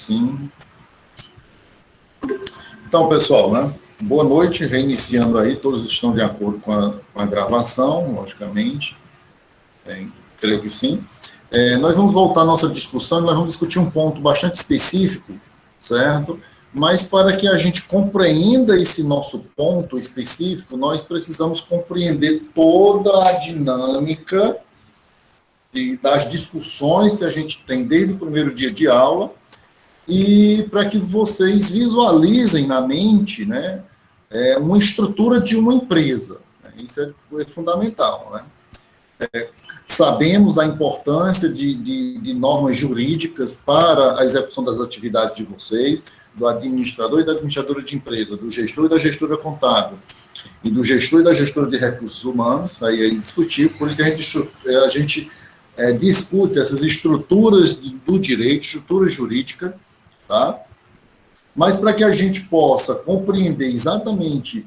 Sim. Então, pessoal, né? Boa noite, reiniciando aí, todos estão de acordo com a gravação, logicamente, creio que sim. Nós vamos voltar à nossa discussão, nós vamos discutir um ponto bastante específico, certo? Mas para que a gente compreenda esse nosso ponto específico, nós precisamos compreender toda a dinâmica das discussões que a gente tem desde o primeiro dia de aula, e para que vocês visualizem na mente, né, uma estrutura de uma empresa. Isso é fundamental, né? Sabemos da importância de normas jurídicas para a execução das atividades de vocês, do administrador e da administradora de empresa, do gestor e da gestora contábil, e do gestor e da gestora de recursos humanos, aí é indiscutível, por isso que a gente discute essas estruturas do direito, estrutura jurídica, tá? Mas para que a gente possa compreender exatamente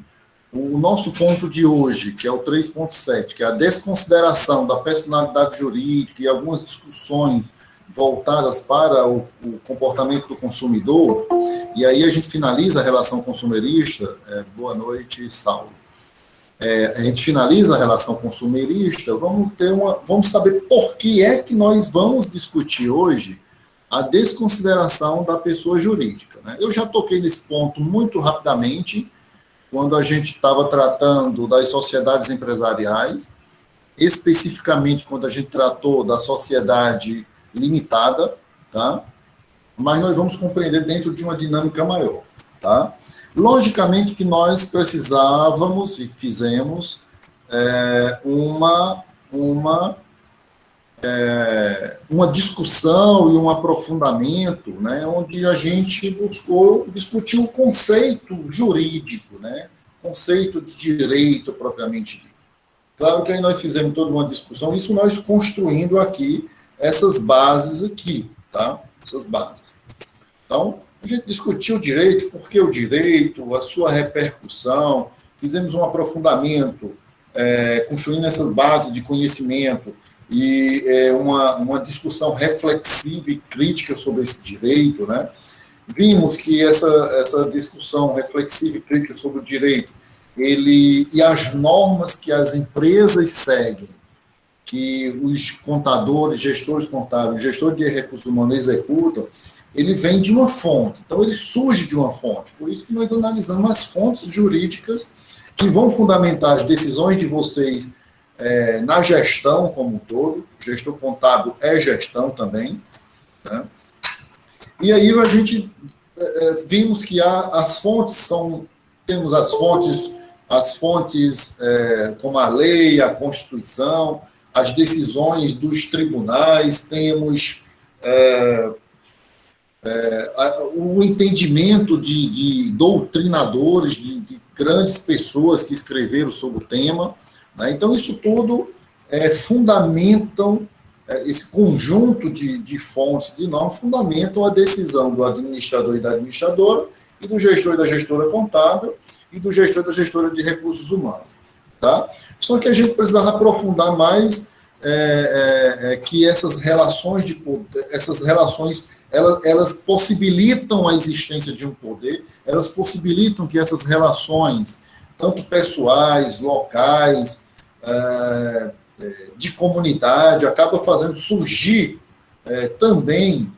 o nosso ponto de hoje, que é o 3.7, que é a desconsideração da personalidade jurídica e algumas discussões voltadas para o comportamento do consumidor, e aí a gente finaliza a relação consumerista. Boa noite, Saulo. A gente finaliza a relação consumerista, vamos saber por que é que nós vamos discutir hoje a desconsideração da pessoa jurídica, né? Eu já toquei nesse ponto muito rapidamente, quando a gente estava tratando das sociedades empresariais, especificamente quando a gente tratou da sociedade limitada, tá? Mas nós vamos compreender dentro de uma dinâmica maior, tá? Logicamente que nós precisávamos e fizemos uma discussão e um aprofundamento, né, onde a gente buscou discutir o conceito jurídico, né, conceito de direito propriamente dito. Claro que aí nós fizemos toda uma discussão, isso nós construindo aqui essas bases aqui, tá? Essas bases. Então, a gente discutiu o direito, por que o direito, a sua repercussão, fizemos um aprofundamento, construindo essas bases de conhecimento, e uma discussão reflexiva e crítica sobre esse direito, né? Vimos que essa discussão reflexiva e crítica sobre o direito, e as normas que as empresas seguem, que os contadores, gestores contábeis, gestores de recursos humanos executam, ele vem de uma fonte, então ele surge de uma fonte. Por isso que nós analisamos as fontes jurídicas que vão fundamentar as decisões de vocês na gestão como um todo. Gestor contábil é gestão também, né? E aí a gente vimos que as fontes temos as fontes como a lei, a Constituição, as decisões dos tribunais, temos o entendimento de doutrinadores, de grandes pessoas que escreveram sobre o tema, né? Então, isso tudo fundamentam, esse conjunto de fontes de normas fundamentam a decisão do administrador e da administradora, e do gestor e da gestora contábil, e do gestor e da gestora de recursos humanos. Tá? Só que a gente precisava aprofundar mais que essas relações de poder, elas possibilitam a existência de um poder, elas possibilitam que essas relações, tanto pessoais, locais, de comunidade, acaba fazendo surgir também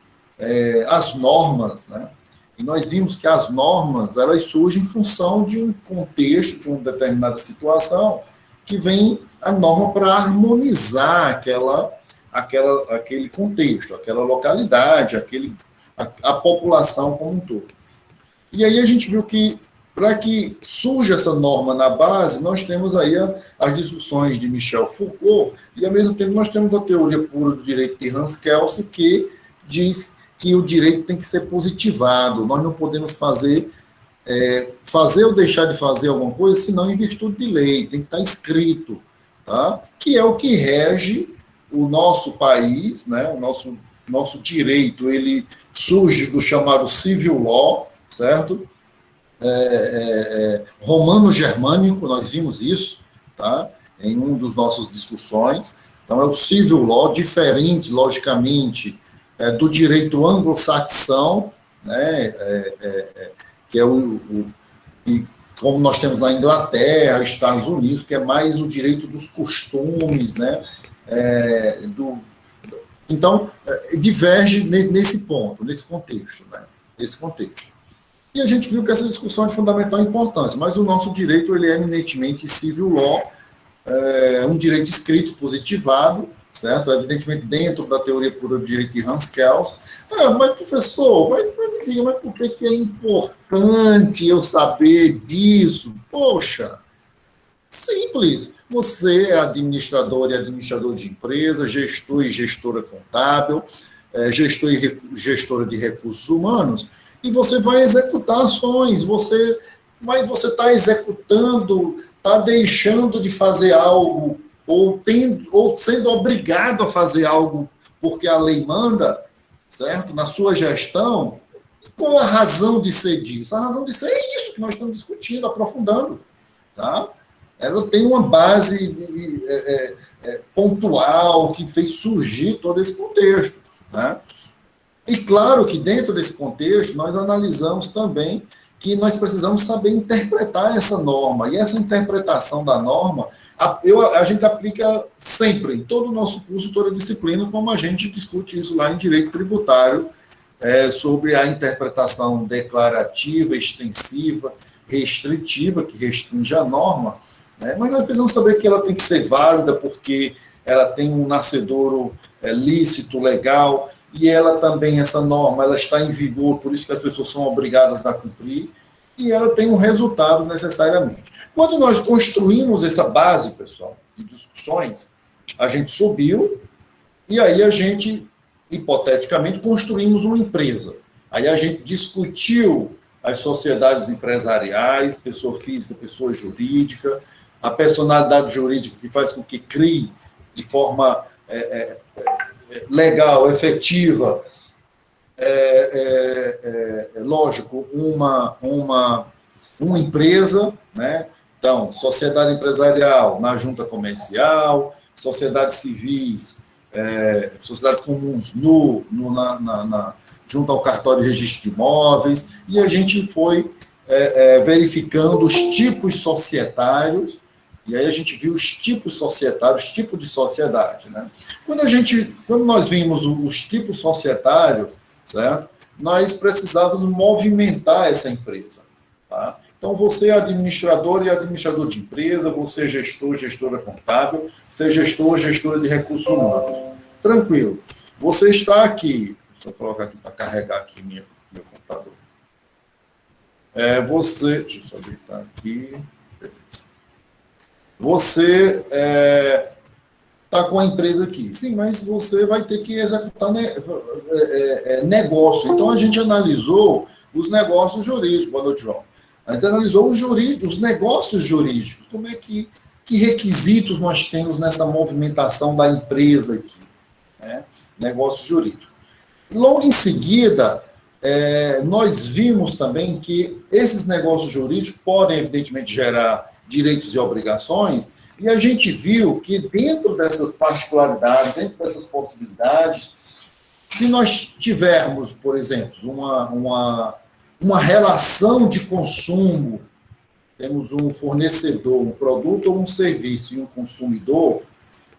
as normas, né? E nós vimos que as normas, elas surgem em função de um contexto, de uma determinada situação, que vem a norma para harmonizar aquele contexto, aquela localidade, a população como um todo. E aí a gente viu que, para que surja essa norma na base, nós temos aí as discussões de Michel Foucault, e ao mesmo tempo nós temos a teoria pura do direito de Hans Kelsen, que diz que o direito tem que ser positivado, nós não podemos fazer ou deixar de fazer alguma coisa, senão em virtude de lei, tem que estar escrito, tá? Que é o que rege o nosso país, né? O nosso direito, ele surge do chamado civil law, certo? Romano-germânico, nós vimos isso, tá? Em uma das nossas discussões. Então, é o civil law, diferente, logicamente, do direito anglo-saxão, né? Que é e como nós temos na Inglaterra, Estados Unidos, que é mais o direito dos costumes, né? Então, diverge nesse ponto, nesse contexto, né? Esse contexto. E a gente viu que essa discussão é de fundamental importância, mas o nosso direito ele é eminentemente civil law, um direito escrito positivado, certo? Evidentemente dentro da teoria pura do direito de Hans Kelsen. Mas professor, mas por que é importante eu saber disso? Poxa, simples. Você é administrador e administrador de empresa, gestor e gestora contábil, gestor e gestora de recursos humanos, e você vai executar ações, você está executando, está deixando de fazer algo, ou sendo obrigado a fazer algo porque a lei manda, certo? Na sua gestão. E qual a razão de ser disso? A razão de ser é isso que nós estamos discutindo, aprofundando. Tá? Ela tem uma base pontual que fez surgir todo esse contexto. Né? E claro que dentro desse contexto nós analisamos também que nós precisamos saber interpretar essa norma, e essa interpretação da norma a gente aplica sempre, em todo o nosso curso, toda a disciplina, como a gente discute isso lá em Direito Tributário, sobre a interpretação declarativa, extensiva, restritiva, que restringe a norma, né? Mas nós precisamos saber que ela tem que ser válida porque ela tem um nascedouro lícito, legal, e ela também, essa norma, ela está em vigor, por isso que as pessoas são obrigadas a cumprir, e ela tem um resultado necessariamente. Quando nós construímos essa base, pessoal, de discussões, a gente subiu, e aí a gente, hipoteticamente, construímos uma empresa. Aí a gente discutiu as sociedades empresariais, pessoa física, pessoa jurídica, a personalidade jurídica que faz com que crie de forma legal, efetiva, lógico, uma empresa, né? Então, sociedade empresarial na junta comercial, sociedades civis, sociedades comuns junto ao cartório de registro de imóveis, e a gente foi verificando os tipos societários, e aí a gente viu os tipos societários, os tipos de sociedade, né? Quando nós vimos os tipos societários, certo? Nós precisávamos movimentar essa empresa, tá? Então, você é administrador e administrador de empresa, você é gestor, gestora contábil, você é gestor, gestora de recursos humanos. Tranquilo. Você está aqui, deixa eu colocar aqui para carregar aqui meu computador. Deixa eu só deitar aqui. Você está com a empresa aqui. Sim, mas você vai ter que executar negócio. Então, a gente analisou os negócios jurídicos. Boa noite, João. A gente analisou os negócios jurídicos. Como é que requisitos nós temos nessa movimentação da empresa aqui? Né? Negócio jurídico. Logo em seguida, nós vimos também que esses negócios jurídicos podem, evidentemente, gerar direitos e obrigações, e a gente viu que dentro dessas particularidades, dentro dessas possibilidades, se nós tivermos, por exemplo, uma relação de consumo, temos um fornecedor, um produto ou um serviço e um consumidor,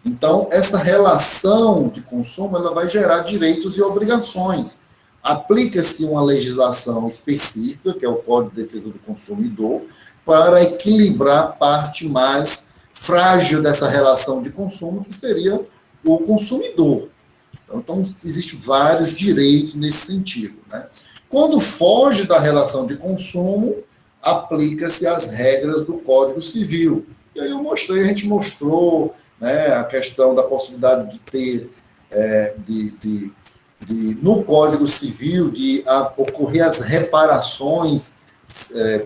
então essa relação de consumo ela vai gerar direitos e obrigações. Aplica-se uma legislação específica, que é o Código de Defesa do Consumidor, para equilibrar a parte mais frágil dessa relação de consumo, que seria o consumidor. Então existem vários direitos nesse sentido, né? Quando foge da relação de consumo, aplica-se as regras do Código Civil. E aí a gente mostrou, né, a questão da possibilidade de ter, no Código Civil, de ocorrer as reparações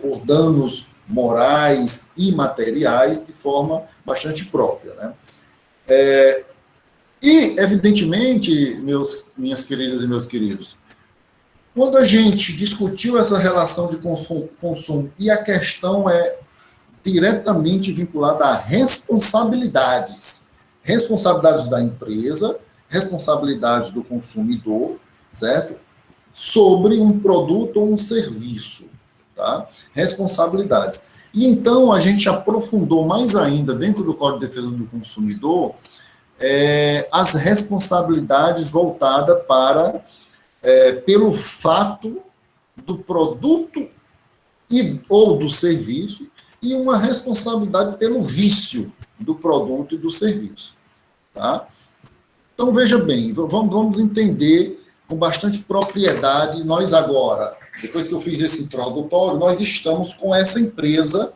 por danos morais e materiais de forma bastante própria, né? E, evidentemente, minhas queridas e meus queridos, quando a gente discutiu essa relação de consumo e a questão é diretamente vinculada a responsabilidades da empresa, responsabilidades do consumidor, certo? sobre um produto ou um serviço, tá? Responsabilidades. E então a gente aprofundou mais ainda dentro do Código de Defesa do Consumidor as responsabilidades voltadas para pelo fato do produto ou do serviço e uma responsabilidade pelo vício do produto e do serviço, tá? Então, veja bem, vamos entender com bastante propriedade. Nós agora, depois que eu fiz esse introdutório, nós estamos com essa empresa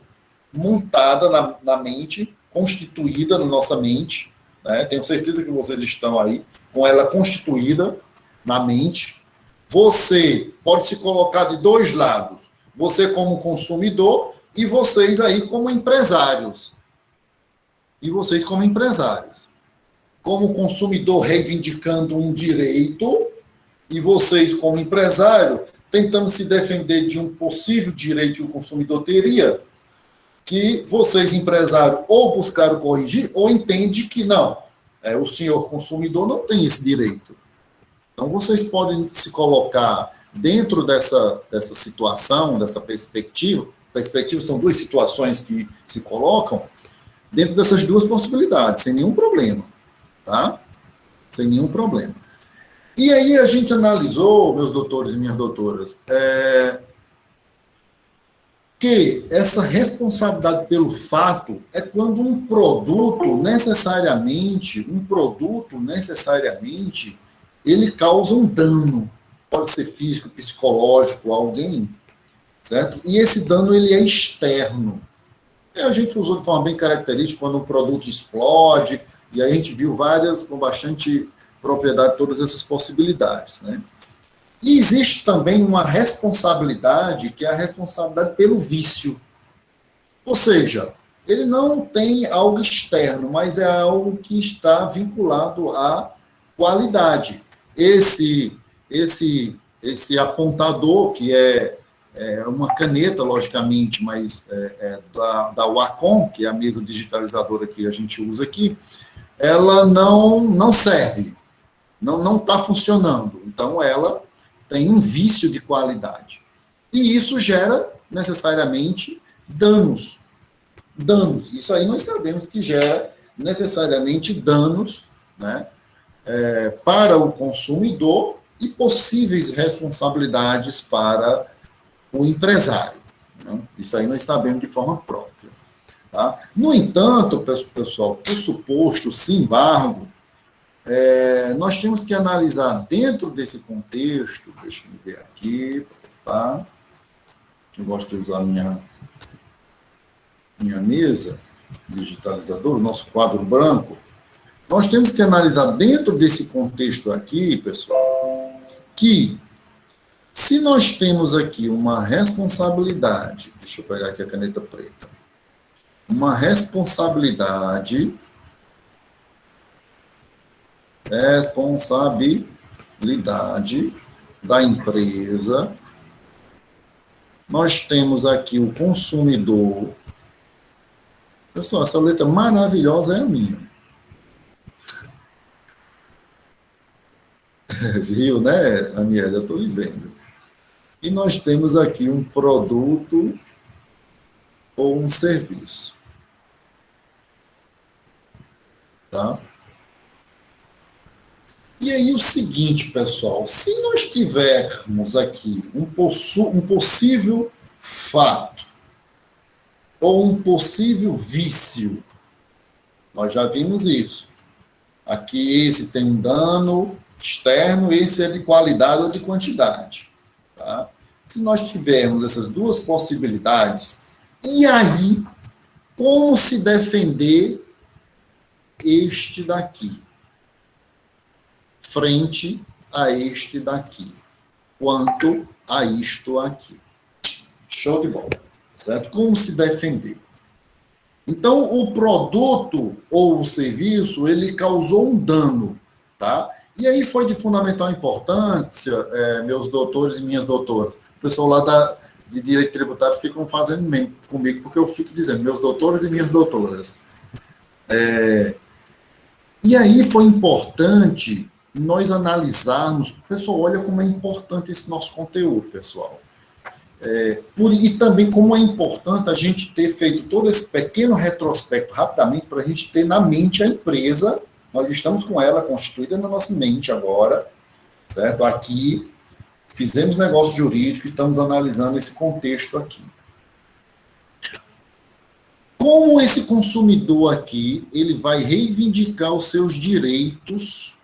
montada na mente, constituída na nossa mente, né? Tenho certeza que vocês estão aí com ela constituída na mente. Você pode se colocar de dois lados, você como consumidor e vocês aí como empresários. E vocês como empresários. Como consumidor reivindicando um direito e vocês como empresário tentando se defender de um possível direito que o consumidor teria, que vocês, empresário, ou buscaram corrigir, ou entende que não, o senhor consumidor não tem esse direito. Então, vocês podem se colocar dentro dessa situação, dessa perspectiva são duas situações que se colocam, dentro dessas duas possibilidades, sem nenhum problema, tá? Sem nenhum problema. E aí a gente analisou, meus doutores e minhas doutoras, que essa responsabilidade pelo fato é quando um produto necessariamente, ele causa um dano, pode ser físico, psicológico a alguém, certo? E esse dano, ele é externo. A gente usou de forma bem característica quando um produto explode, e aí a gente viu várias, com bastante propriedade, todas essas possibilidades, né? E existe também uma responsabilidade, que é a responsabilidade pelo vício. Ou seja, ele não tem algo externo, mas é algo que está vinculado à qualidade. Esse apontador, que é uma caneta, logicamente, mas da Wacom, que é a mesa digitalizadora que a gente usa aqui, ela não serve, não está funcionando. Então, ela tem um vício de qualidade. E isso gera, necessariamente, danos. Isso aí nós sabemos que gera, necessariamente, danos, né, para o consumidor e possíveis responsabilidades para o empresário, né? Isso aí nós sabemos de forma própria. Tá? No entanto, pessoal, por suposto embargo, nós temos que analisar dentro desse contexto, deixa eu ver aqui, tá? Eu gosto de usar minha mesa digitalizadora, o nosso quadro branco. Nós temos que analisar dentro desse contexto aqui, pessoal, que se nós temos aqui uma responsabilidade, deixa eu pegar aqui a caneta preta, uma responsabilidade da empresa, nós temos aqui o consumidor. Pessoal, essa letra maravilhosa é a minha. Viu, né, Aniela? Eu estou lhe vendo. E nós temos aqui um produto ou um serviço. Tá? E aí o seguinte, pessoal, se nós tivermos aqui um possível fato ou um possível vício, nós já vimos isso. Aqui esse tem um dano externo, esse é de qualidade ou de quantidade. Tá? Se nós tivermos essas duas possibilidades, e aí, como se defender este daqui, frente a este daqui, quanto a isto aqui? Show de bola, certo? Como se defender? Então, o produto ou o serviço, ele causou um dano, tá? E aí foi de fundamental importância, meus doutores e minhas doutoras, o pessoal lá de Direito Tributário ficam fazendo meme comigo, porque eu fico dizendo, meus doutores e minhas doutoras. E aí foi importante nós analisarmos, pessoal, olha como é importante esse nosso conteúdo, pessoal. E também como é importante a gente ter feito todo esse pequeno retrospecto rapidamente para a gente ter na mente a empresa. Nós estamos com ela constituída na nossa mente agora, certo? Aqui, fizemos negócio jurídico e estamos analisando esse contexto aqui. Como esse consumidor aqui, ele vai reivindicar os seus direitos,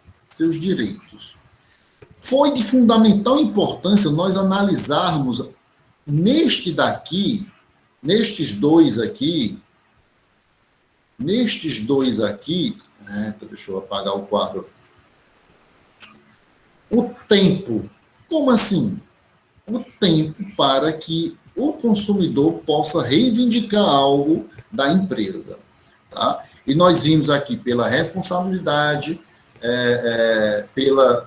Foi de fundamental importância nós analisarmos nestes dois aqui, deixa eu apagar o quadro, o tempo. Como assim? O tempo para que o consumidor possa reivindicar algo da empresa. Tá? E nós vimos aqui pela responsabilidade,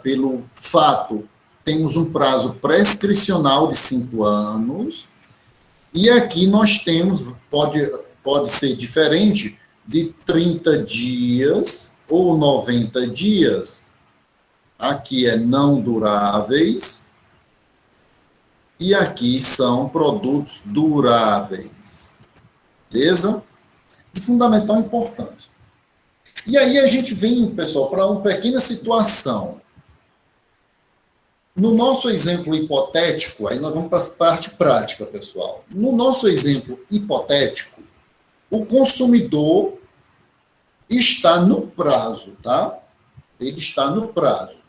pelo fato, temos um prazo prescricional de 5 anos, e aqui nós temos, pode ser diferente, de 30 dias ou 90 dias. Aqui é não duráveis, e aqui são produtos duráveis. Beleza? De fundamental importância. E aí a gente vem, pessoal, para uma pequena situação. No nosso exemplo hipotético, aí nós vamos para a parte prática, pessoal. No nosso exemplo hipotético, o consumidor está no prazo, tá? Ele está no prazo,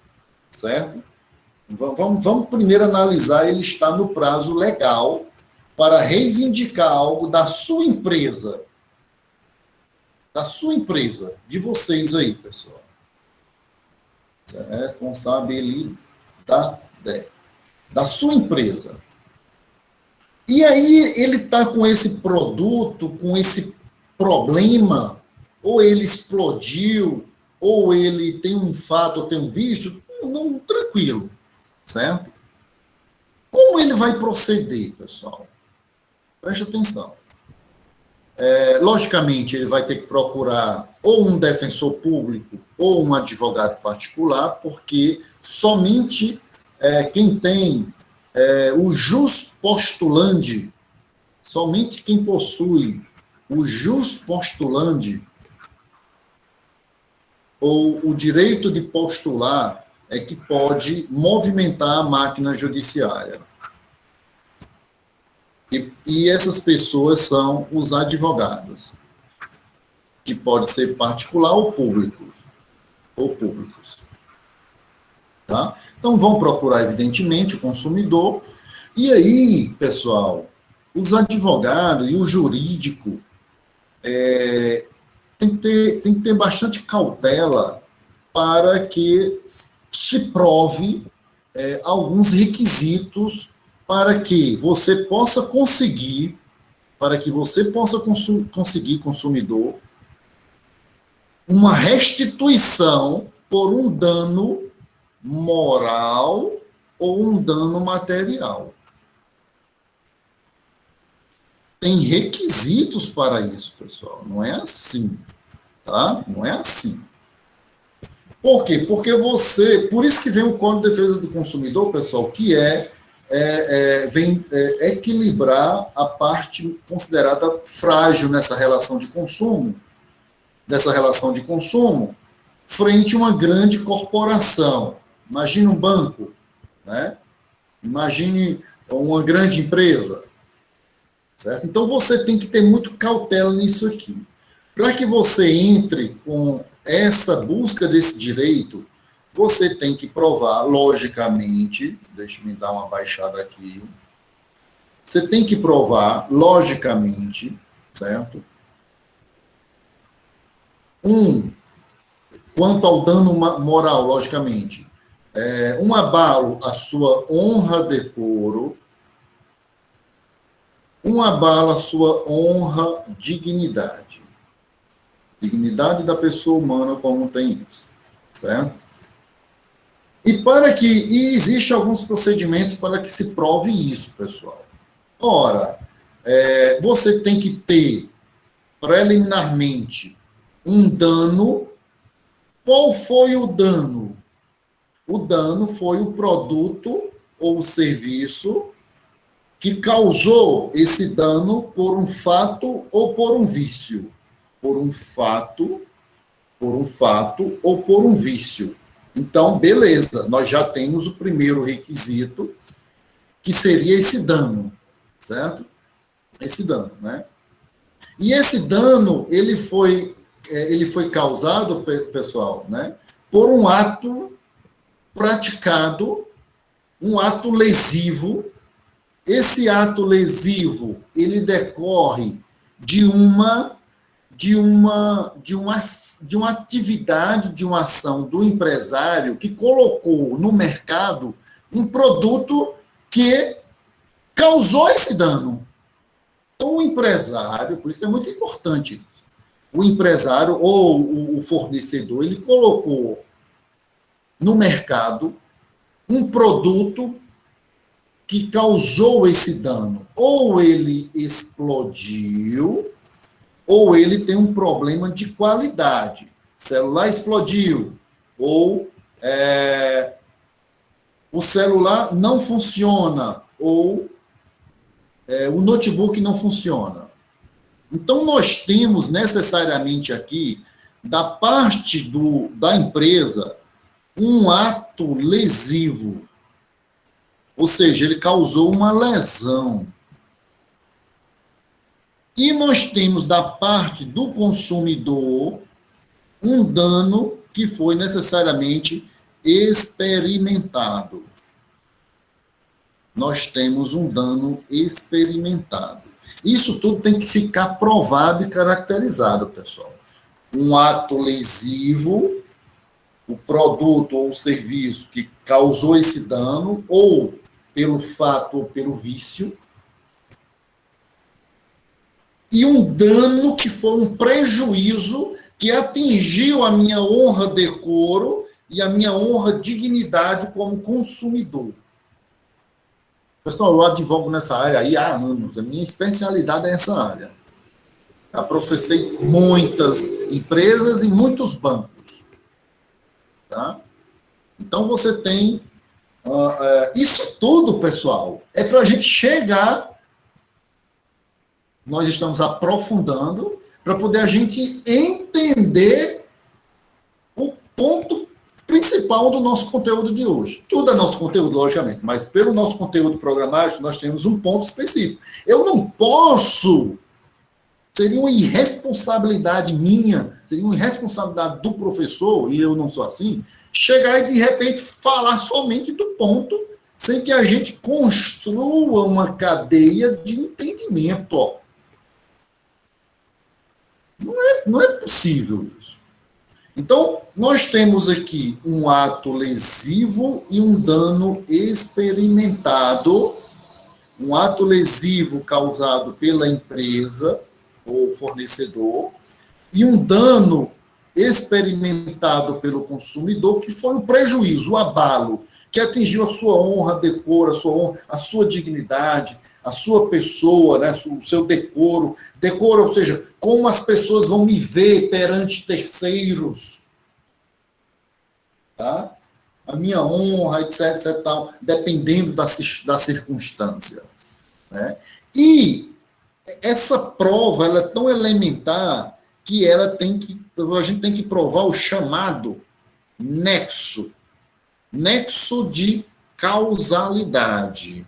certo? Vamos primeiro analisar, ele está no prazo legal para reivindicar algo da sua empresa. Da sua empresa, de vocês aí, pessoal. Você é responsável da sua empresa. E aí ele está com esse produto, com esse problema, ou ele explodiu, ou ele tem um fato, ou tem um vício, não, tranquilo, certo? Como ele vai proceder, pessoal? Preste atenção. Logicamente, ele vai ter que procurar ou um defensor público ou um advogado particular, porque somente quem tem o jus postulandi, somente quem possui o jus postulandi ou o direito de postular é que pode movimentar a máquina judiciária. E essas pessoas são os advogados, que pode ser particular ou públicos. Tá? Então, vão procurar, evidentemente, o consumidor. E aí, pessoal, os advogados e o jurídico tem que ter bastante cautela para que se prove alguns requisitos para que você possa conseguir, consumidor, uma restituição por um dano moral ou um dano material. Tem requisitos para isso, pessoal. Não é assim, tá? Não é assim. Por quê? Porque por isso que vem o Código de Defesa do Consumidor, pessoal, que vem equilibrar a parte considerada frágil nessa relação de consumo, frente a uma grande corporação. Imagine um banco, né? Imagine uma grande empresa, certo? Então, você tem que ter muito cautela nisso aqui. Para que você entre com essa busca desse direito, você tem que provar, logicamente, deixa eu me dar uma baixada aqui, você tem que provar, logicamente, certo? Quanto ao dano moral, logicamente, um abalo à sua honra, decoro, um abalo à sua honra, dignidade. Dignidade da pessoa humana, como tem isso, certo? E existem alguns procedimentos para que se prove isso, pessoal. Ora, você tem que ter, preliminarmente, um dano. Qual foi o dano? O dano foi o produto ou o serviço que causou esse dano por um fato ou por um vício. Por um fato ou por um vício. Então, beleza, nós já temos o primeiro requisito, que seria esse dano, certo? Esse dano, né? E esse dano, ele foi causado, pessoal, né, por um ato praticado, um ato lesivo. Esse ato lesivo, ele decorre de uma atividade, de uma ação do empresário que colocou no mercado um produto que causou esse dano. Então, o empresário, por isso que é muito importante, o empresário ou o fornecedor, ele colocou no mercado um produto que causou esse dano. Ou ele explodiu, ou ele tem um problema de qualidade. Celular explodiu, ou o celular não funciona, ou o notebook não funciona. Então, nós temos necessariamente aqui, da parte da empresa, um ato lesivo. Ou seja, ele causou uma lesão. E nós temos, da parte do consumidor, um dano que foi necessariamente experimentado. Nós temos um dano experimentado. Isso tudo tem que ficar provado e caracterizado, pessoal. Um ato lesivo, o produto ou o serviço que causou esse dano, ou pelo fato ou pelo vício, e um dano que foi um prejuízo que atingiu a minha honra, decoro e a minha honra, dignidade como consumidor. Pessoal, eu advogo nessa área aí há anos. A minha especialidade é essa área. Eu processei muitas empresas e muitos bancos. Tá? Então, você tem... isso tudo, pessoal, é para a gente chegar... Nós estamos aprofundando para poder a gente entender o ponto principal do nosso conteúdo de hoje. Tudo é nosso conteúdo, logicamente, mas pelo nosso conteúdo programático, nós temos um ponto específico. Eu não posso, seria uma irresponsabilidade minha, seria uma irresponsabilidade do professor, e eu não sou assim, chegar e, de repente, falar somente do ponto, sem que a gente construa uma cadeia de entendimento. Ó. Não é possível isso. Então, nós temos aqui um ato lesivo e um dano experimentado, um ato lesivo causado pela empresa ou fornecedor, e um dano experimentado pelo consumidor, que foi o prejuízo, o abalo, que atingiu a sua honra, decoro, a sua dignidade, a sua pessoa, né, o seu decoro, ou seja, como as pessoas vão me ver perante terceiros, tá? A minha honra, etc, tal, dependendo da circunstância, né? E essa prova, ela é tão elementar que a gente tem que provar o chamado nexo de causalidade.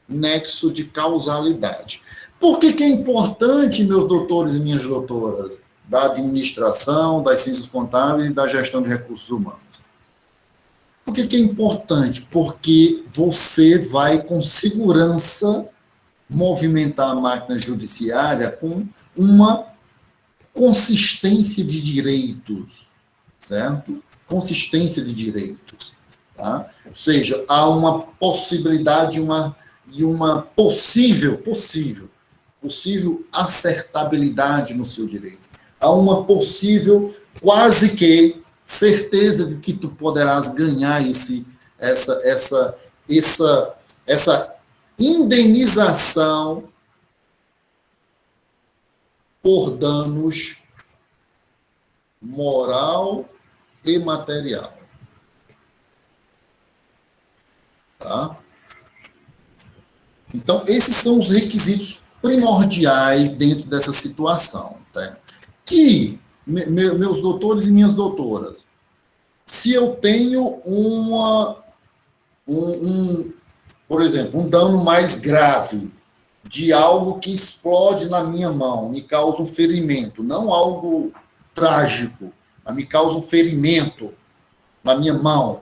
Nexo de causalidade. Por que é importante, meus doutores e minhas doutoras, da administração, das ciências contábeis e da gestão de recursos humanos? Por que é importante? Porque você vai, com segurança, movimentar a máquina judiciária com uma consistência de direitos, certo? Consistência de direitos. Tá? Ou seja, há uma possibilidade, uma possível acertabilidade no seu direito. Há uma possível, quase que, certeza de que tu poderás ganhar essa indenização por danos moral e material. Tá? Então, esses são os requisitos primordiais dentro dessa situação. Tá? Que, meus doutores e minhas doutoras, se eu tenho por exemplo, um dano mais grave de algo que explode na minha mão, me causa um ferimento, não algo trágico, mas me causa um ferimento na minha mão.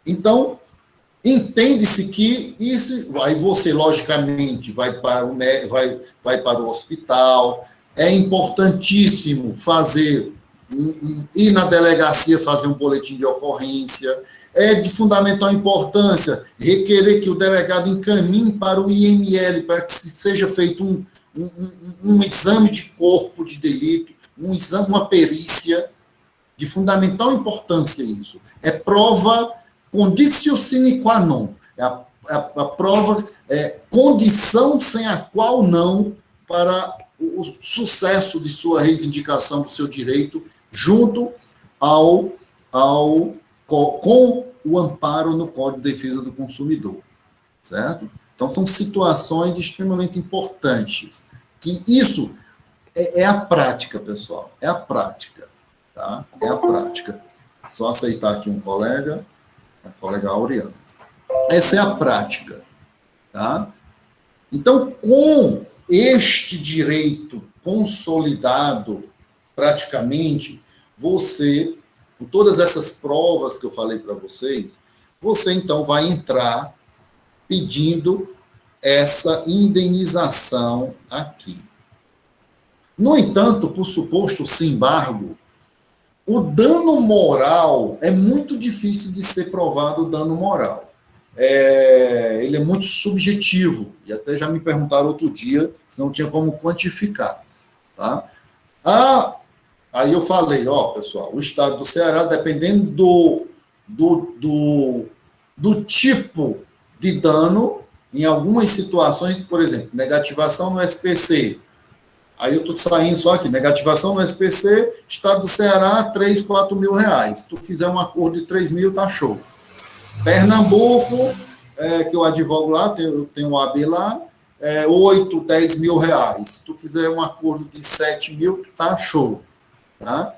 Então, entende-se que isso, aí você, logicamente, vai para o hospital, é importantíssimo ir na delegacia fazer um boletim de ocorrência, é de fundamental importância requerer que o delegado encaminhe para o IML, para que seja feito um exame de corpo de delito, uma perícia, de fundamental importância isso. É prova conditio sine qua non, a prova, condição sem a qual não para o sucesso de sua reivindicação do seu direito junto com o amparo no Código de Defesa do Consumidor, certo? Então, são situações extremamente importantes, que isso é a prática, pessoal, é a prática, tá? É a prática. Só aceitar aqui um colega, a colega Aureana. Essa é a prática, tá? Então, com este direito consolidado, praticamente, você, com todas essas provas que eu falei para vocês, você então vai entrar pedindo essa indenização aqui. No entanto, por suposto embargo, o dano moral é muito difícil de ser provado o dano moral. Ele é muito subjetivo, e até já me perguntaram outro dia se não tinha como quantificar. Tá? Aí eu falei, pessoal, o estado do Ceará, dependendo do tipo de dano, em algumas situações, por exemplo, negativação no SPC, aí eu estou saindo só aqui, negativação no SPC, estado do Ceará, 3, 4 mil reais. Se tu fizer um acordo de 3 mil, tá show. Pernambuco, que eu advogo lá, eu tenho um AB lá, 8, 10 mil reais. Se tu fizer um acordo de 7 mil, tá show. Tá?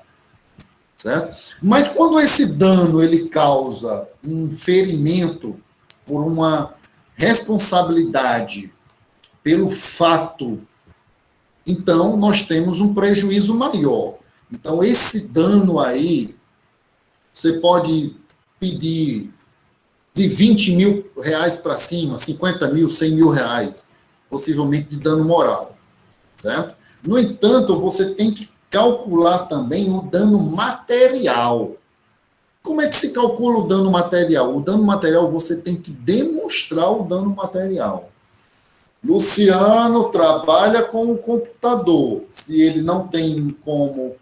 Certo? Mas quando esse dano ele causa um ferimento por uma responsabilidade pelo fato, então nós temos um prejuízo maior. Então, esse dano aí, você pode pedir de 20 mil reais para cima, 50 mil, 100 mil reais, possivelmente de dano moral, certo? No entanto, você tem que calcular também o dano material. Como é que se calcula o dano material? O dano material, você tem que demonstrar o dano material. Luciano trabalha com o computador. Se ele não tem como,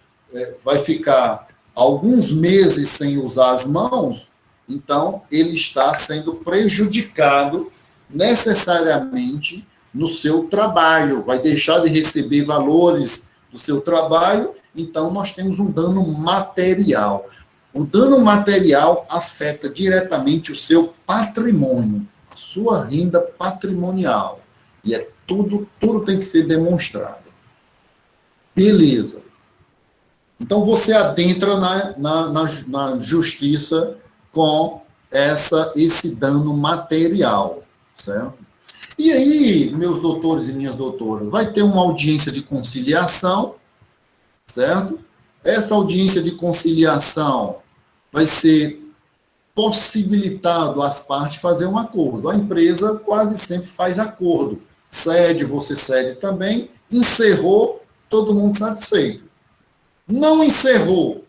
vai ficar alguns meses sem usar as mãos, então ele está sendo prejudicado necessariamente no seu trabalho, vai deixar de receber valores do seu trabalho, então nós temos um dano material. O dano material afeta diretamente o seu patrimônio, a sua renda patrimonial. E tudo tem que ser demonstrado. Beleza. Então você adentra na justiça com esse dano material, certo? E aí, meus doutores e minhas doutoras, vai ter uma audiência de conciliação, certo? Essa audiência de conciliação vai ser possibilitado às partes fazer um acordo. A empresa quase sempre faz acordo. Cede, você cede também. Encerrou, todo mundo satisfeito. Não encerrou.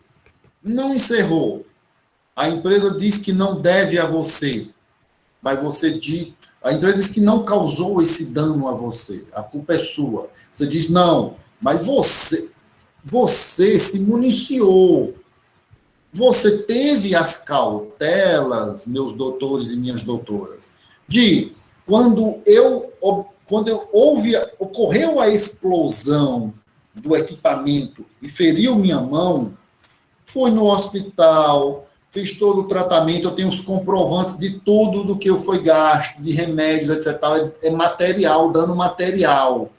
A empresa diz que não deve a você, mas você diz... A empresa diz que não causou esse dano a você, a culpa é sua. Você diz, não, mas você se municiou. Você teve as cautelas, meus doutores e minhas doutoras, de quando ocorreu a explosão do equipamento e feriu minha mão, fui no hospital, fiz todo o tratamento, eu tenho os comprovantes de tudo do que eu foi gasto, de remédios, etc. É material, dano material.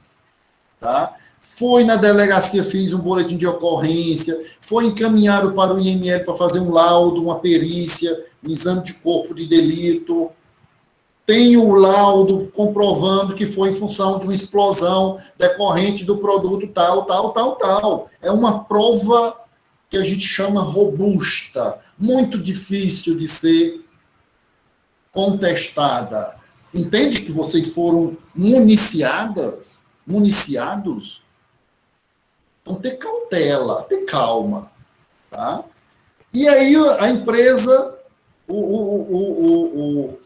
Tá? Foi na delegacia, fiz um boletim de ocorrência, foi encaminhado para o IML para fazer um laudo, uma perícia, um exame de corpo de delito. Tem o laudo comprovando que foi em função de uma explosão decorrente do produto tal. É uma prova que a gente chama robusta, muito difícil de ser contestada. Entende que vocês foram municiados? Então, ter cautela, ter calma. Tá? E aí a empresa, o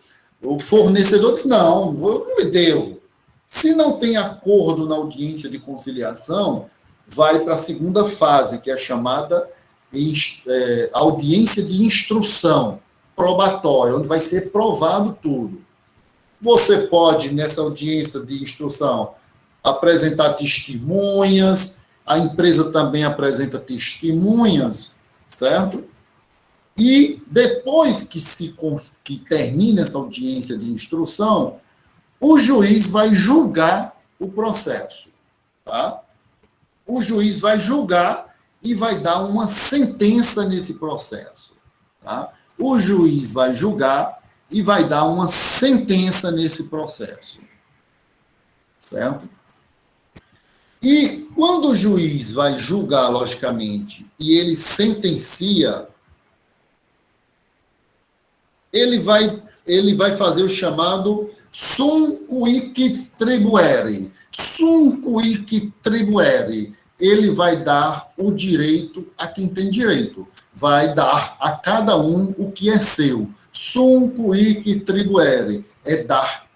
fornecedor diz, não, eu me devo. Se não tem acordo na audiência de conciliação, vai para a segunda fase, que é a chamada audiência de instrução probatória, onde vai ser provado tudo. Você pode, nessa audiência de instrução, apresentar testemunhas, a empresa também apresenta testemunhas, certo? E depois que termina essa audiência de instrução, o juiz vai julgar o processo. Tá? O juiz vai julgar e vai dar uma sentença nesse processo. Tá? O juiz vai julgar e vai dar uma sentença nesse processo. Certo? E quando o juiz vai julgar, logicamente, e ele sentencia, ele vai fazer o chamado sum cuique tribuere. Sum cuique tribuere. Ele vai dar o direito a quem tem direito. Vai dar a cada um o que é seu. Sum cuique tribuere. É dar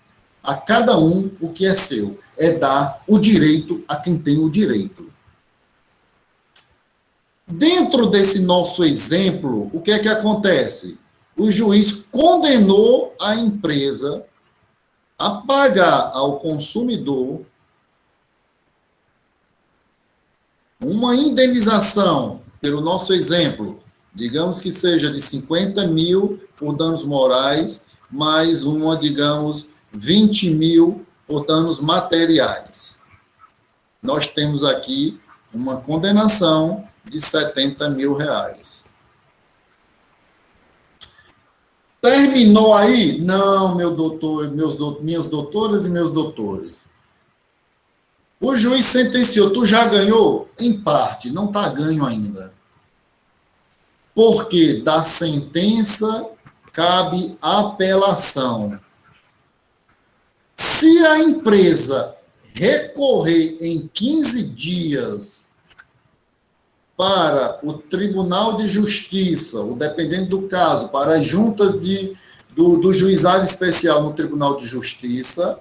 a cada um o que é seu. É dar o direito a quem tem o direito. Dentro desse nosso exemplo, o que é que acontece? O juiz condenou a empresa a pagar ao consumidor uma indenização, pelo nosso exemplo, digamos que seja de 50 mil por danos morais, mais uma, digamos, 20 mil por danos materiais. Nós temos aqui uma condenação de 70 mil reais. Terminou aí? Não, meu doutor, minhas doutoras e meus doutores. O juiz sentenciou, tu já ganhou? Em parte, não está ganho ainda. Porque da sentença cabe apelação. Se a empresa recorrer em 15 dias para o Tribunal de Justiça, ou dependendo do caso, para as juntas do juizado especial no Tribunal de Justiça,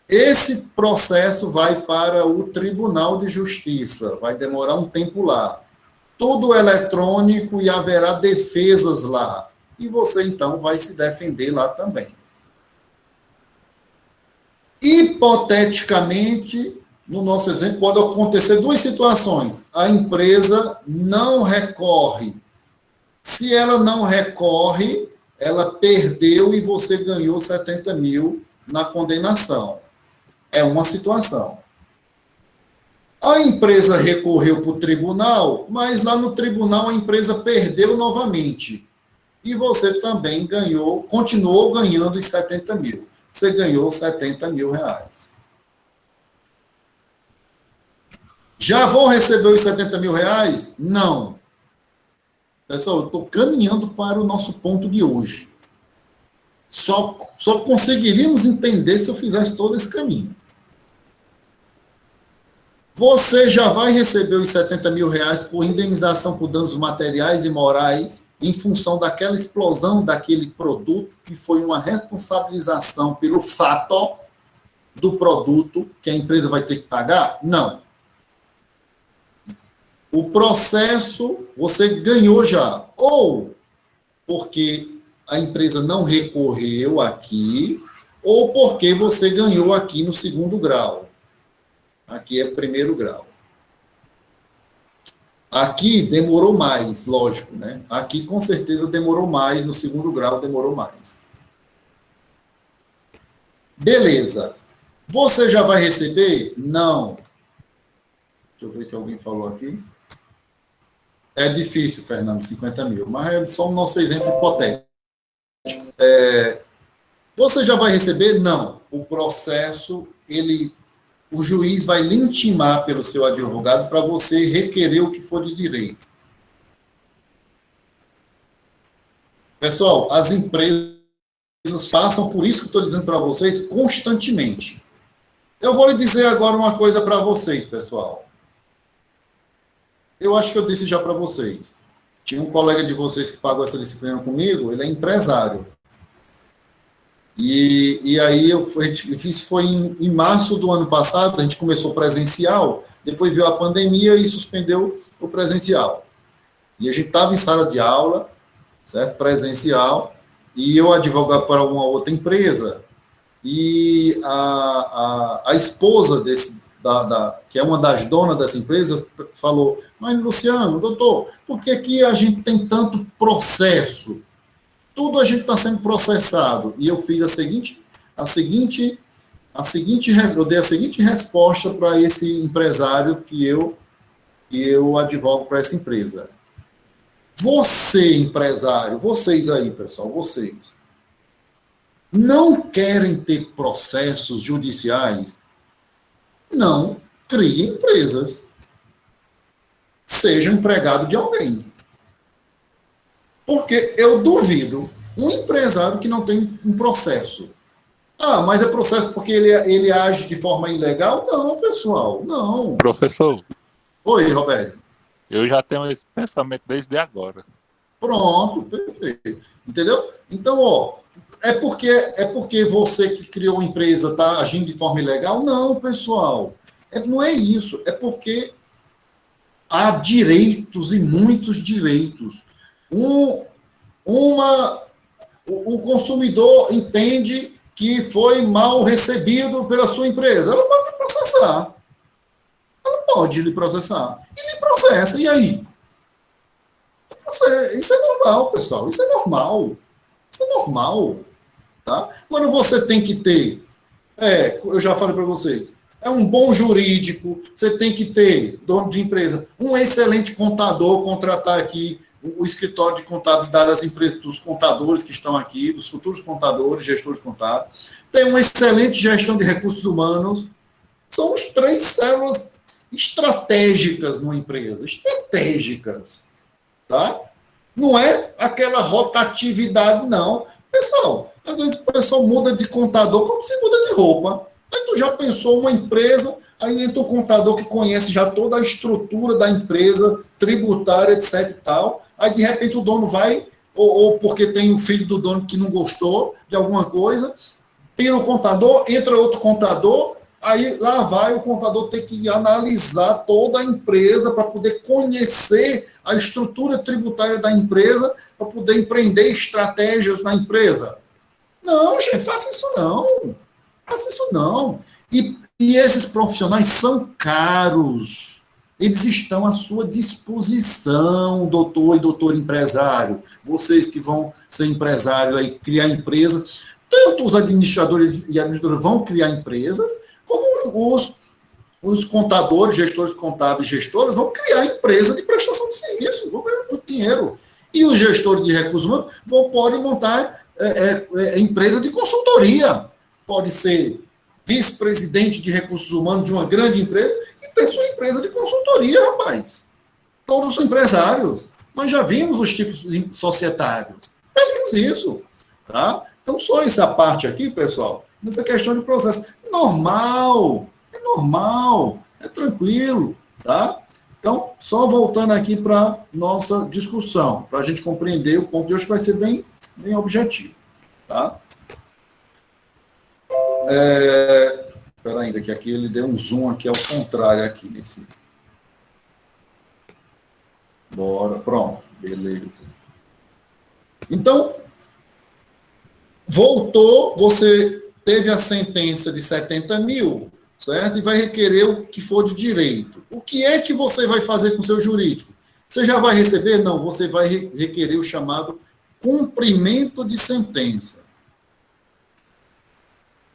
esse processo vai para o Tribunal de Justiça, vai demorar um tempo lá. Tudo eletrônico e haverá defesas lá. E você, então, vai se defender lá também. Hipoteticamente, no nosso exemplo, pode acontecer duas situações. A empresa não recorre. Se ela não recorre, ela perdeu e você ganhou 70 mil na condenação. É uma situação. A empresa recorreu para o tribunal, mas lá no tribunal a empresa perdeu novamente. E você também ganhou, continuou ganhando os 70 mil. Você ganhou 70 mil reais. Já vou receber os 70 mil reais? Não. Pessoal, eu estou caminhando para o nosso ponto de hoje. Só conseguiríamos entender se eu fizesse todo esse caminho. Você já vai receber os 70 mil reais por indenização por danos materiais e morais em função daquela explosão daquele produto que foi uma responsabilização pelo fato do produto que a empresa vai ter que pagar? Não. O processo você ganhou já, ou porque a empresa não recorreu aqui, ou porque você ganhou aqui no segundo grau. Aqui é primeiro grau. Aqui demorou mais, lógico, né? Aqui com certeza demorou mais, no segundo grau demorou mais. Beleza. Você já vai receber? Não. Deixa eu ver o que alguém falou aqui. É difícil, Fernando, 50 mil, mas é só o nosso exemplo hipotético. Você já vai receber? Não. O processo, o juiz vai lhe intimar pelo seu advogado para você requerer o que for de direito. Pessoal, as empresas passam por isso que eu estou dizendo para vocês constantemente. Eu vou lhe dizer agora uma coisa para vocês, pessoal. Eu acho que eu disse já para vocês. Tinha um colega de vocês que pagou essa disciplina comigo, ele é empresário. E aí eu fiz, foi em março do ano passado, a gente começou presencial, depois veio a pandemia e suspendeu o presencial. E a gente estava em sala de aula, certo? Presencial, e eu advogava para uma outra empresa, e a esposa que é uma das donas dessa empresa, falou, mas Luciano, doutor, por que que a gente tem tanto processo? Tudo a gente está sendo processado. E eu fiz eu dei a seguinte resposta para esse empresário que eu advogo para essa empresa. Você, empresário, vocês aí, pessoal, vocês, não querem ter processos judiciais? Não crie empresas. Seja empregado de alguém. Porque eu duvido um empresário que não tem um processo. Ah, mas é processo porque ele age de forma ilegal? Não, pessoal, não. Professor. Oi, Roberto. Eu já tenho esse pensamento desde agora. Pronto, perfeito. Entendeu? Então, ó, é porque você que criou a empresa está agindo de forma ilegal? Não, pessoal. Não é isso. É porque há direitos e muitos direitos. O consumidor entende que foi mal recebido pela sua empresa. Ela pode lhe processar. Ela pode lhe processar. E lhe processa. E aí? Isso é normal, pessoal. Isso é normal. Isso é normal. Tá? Quando você tem que ter, eu já falei para vocês, é um bom jurídico, você tem que ter, dono de empresa, um excelente contador, contratar aqui o escritório de contabilidade das empresas, dos contadores que estão aqui, dos futuros contadores, gestores contábeis, tem uma excelente gestão de recursos humanos, são os 3 células estratégicas numa empresa, estratégicas, tá? Não é aquela rotatividade, não. Pessoal, às vezes o pessoal muda de contador como se muda de roupa. Aí tu já pensou uma empresa, aí entra o contador que conhece já toda a estrutura da empresa, tributária, etc e tal, aí de repente o dono vai, ou porque tem o filho do dono que não gostou de alguma coisa, tira o contador, entra outro contador, aí lá vai o contador ter que analisar toda a empresa para poder conhecer a estrutura tributária da empresa, para poder empreender estratégias na empresa. Não, gente, faça isso não. Faça isso não. E esses profissionais são caros. Eles estão à sua disposição, doutor e doutor empresário. Vocês que vão ser empresários aí, criar empresa. Tanto os administradores e administradoras vão criar empresas, como os contadores, gestores contábeis e gestoras vão criar empresa de prestação de serviço, vão ganhar muito dinheiro. E os gestores de recursos humanos podem montar empresa de consultoria. Pode ser vice-presidente de recursos humanos de uma grande empresa e ter sua empresa de consultoria, rapaz. Todos são empresários. Nós já vimos os tipos societários. Já vimos isso. Tá? Então, só essa parte aqui, pessoal, nessa questão de processo. Normal. É normal. É tranquilo. Tá? Então, só voltando aqui para nossa discussão, para a gente compreender o ponto de hoje, que vai ser bem, bem objetivo. Tá? Espera ainda, que aqui ele deu um zoom aqui ao contrário aqui nesse. Bora, pronto, beleza. Então, voltou, você teve a sentença de 70 mil, certo? E vai requerer o que for de direito. O que é que você vai fazer com o seu jurídico? Você já vai receber? Não, você vai requerer o chamado cumprimento de sentença.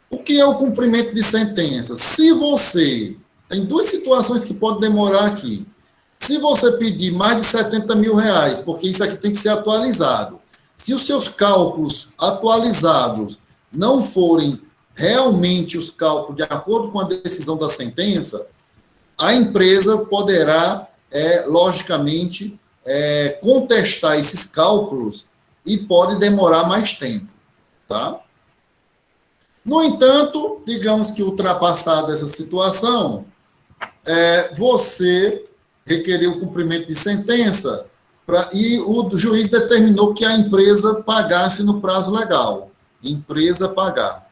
O que é o cumprimento de sentença? Se você... Tem duas situações que podem demorar aqui. Se você pedir mais de 70 mil reais, porque isso aqui tem que ser atualizado, se os seus cálculos atualizados não forem realmente os cálculos de acordo com a decisão da sentença, a empresa poderá, logicamente, contestar esses cálculos e pode demorar mais tempo, tá? No entanto, digamos que ultrapassada essa situação, você requeriu o cumprimento de sentença e o juiz determinou que a empresa pagasse no prazo legal. Empresa pagar.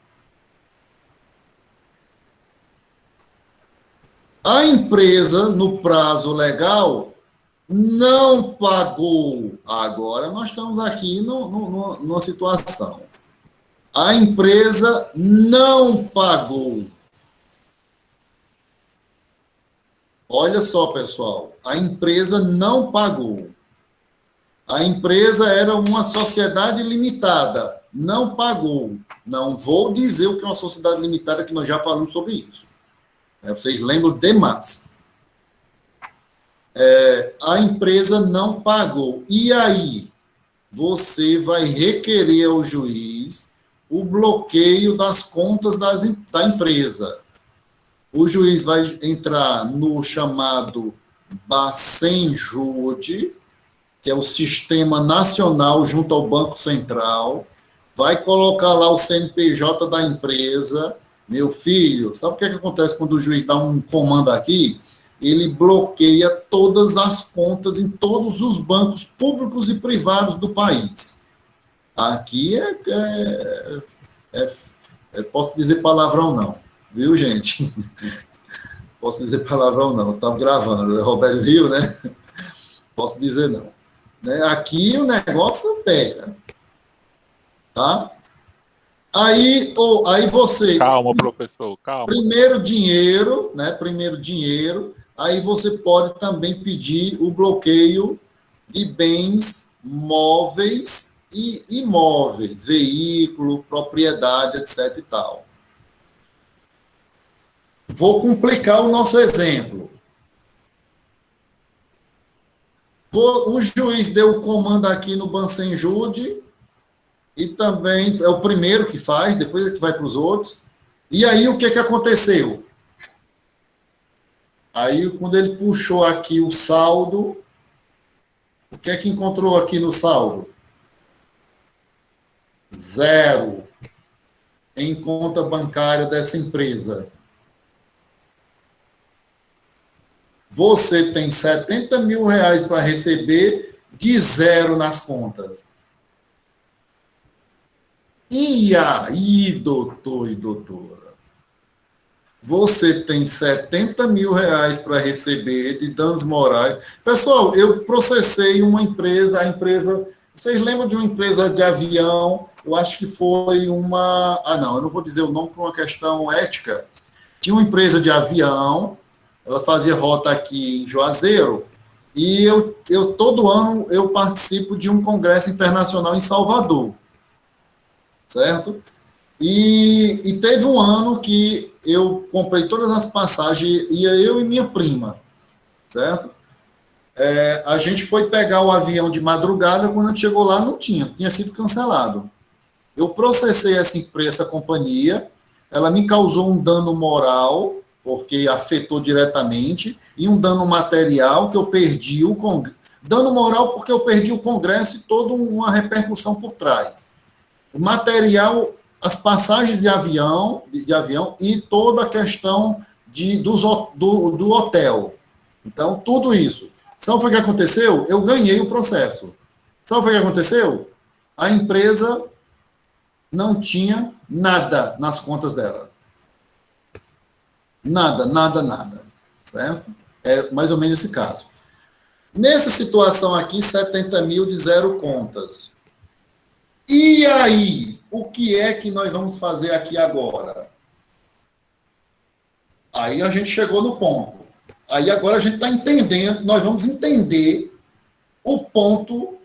A empresa, no prazo legal, não pagou. Agora nós estamos aqui numa situação. A empresa não pagou. Olha só, pessoal, a empresa não pagou. A empresa era uma sociedade limitada, não pagou. Não vou dizer o que é uma sociedade limitada, que nós já falamos sobre isso. Vocês lembram demais. A empresa não pagou. E aí, você vai requerer ao juiz o bloqueio das contas da empresa. O juiz vai entrar no chamado Bacenjude, que é o Sistema Nacional junto ao Banco Central, vai colocar lá o CNPJ da empresa. Meu filho, sabe o que acontece quando o juiz dá um comando aqui? Ele bloqueia todas as contas em todos os bancos públicos e privados do país. Aqui posso dizer palavrão não, viu, gente? Posso dizer palavrão não, estamos gravando, Roberto Rio, né? Posso dizer não. Aqui o negócio pega, tá? Aí você... Calma, professor, calma. Primeiro dinheiro, aí você pode também pedir o bloqueio de bens móveis e imóveis, veículo, propriedade, etc. e tal. Vou complicar o nosso exemplo. O juiz deu o comando aqui no Bacenjude, e também é o primeiro que faz, depois é que vai para os outros. E aí, o que aconteceu? Aí, quando ele puxou aqui o saldo, o que encontrou aqui no saldo? 0 em conta bancária dessa empresa. Você tem 70 mil reais para receber de 0 nas contas. E aí, doutor e doutora? Você tem 70 mil reais para receber de danos morais. Pessoal, eu processei uma empresa, a empresa... Vocês lembram de uma empresa de avião? Eu acho que foi uma... não, eu não vou dizer o nome por uma questão ética. Tinha uma empresa de avião, ela fazia rota aqui em Juazeiro, e eu todo ano eu participo de um congresso internacional em Salvador, certo? E teve um ano que eu comprei todas as passagens, ia eu e minha prima, certo? A gente foi pegar o avião de madrugada, quando a gente chegou lá não tinha sido cancelado. Eu processei essa companhia, ela me causou um dano moral, porque afetou diretamente, e um dano material, que eu perdi o congresso. Dano moral porque eu perdi o congresso e toda uma repercussão por trás. O material, as passagens de avião e toda a questão do hotel. Então, tudo isso. Sabe o que aconteceu? Eu ganhei o processo. Sabe o que aconteceu? A empresa não tinha nada nas contas dela. Nada. Certo? É mais ou menos esse caso. Nessa situação aqui, 70 mil de 0 contas. E aí, o que é que nós vamos fazer aqui agora? Aí a gente chegou no ponto. Aí agora a gente está entendendo, nós vamos entender o ponto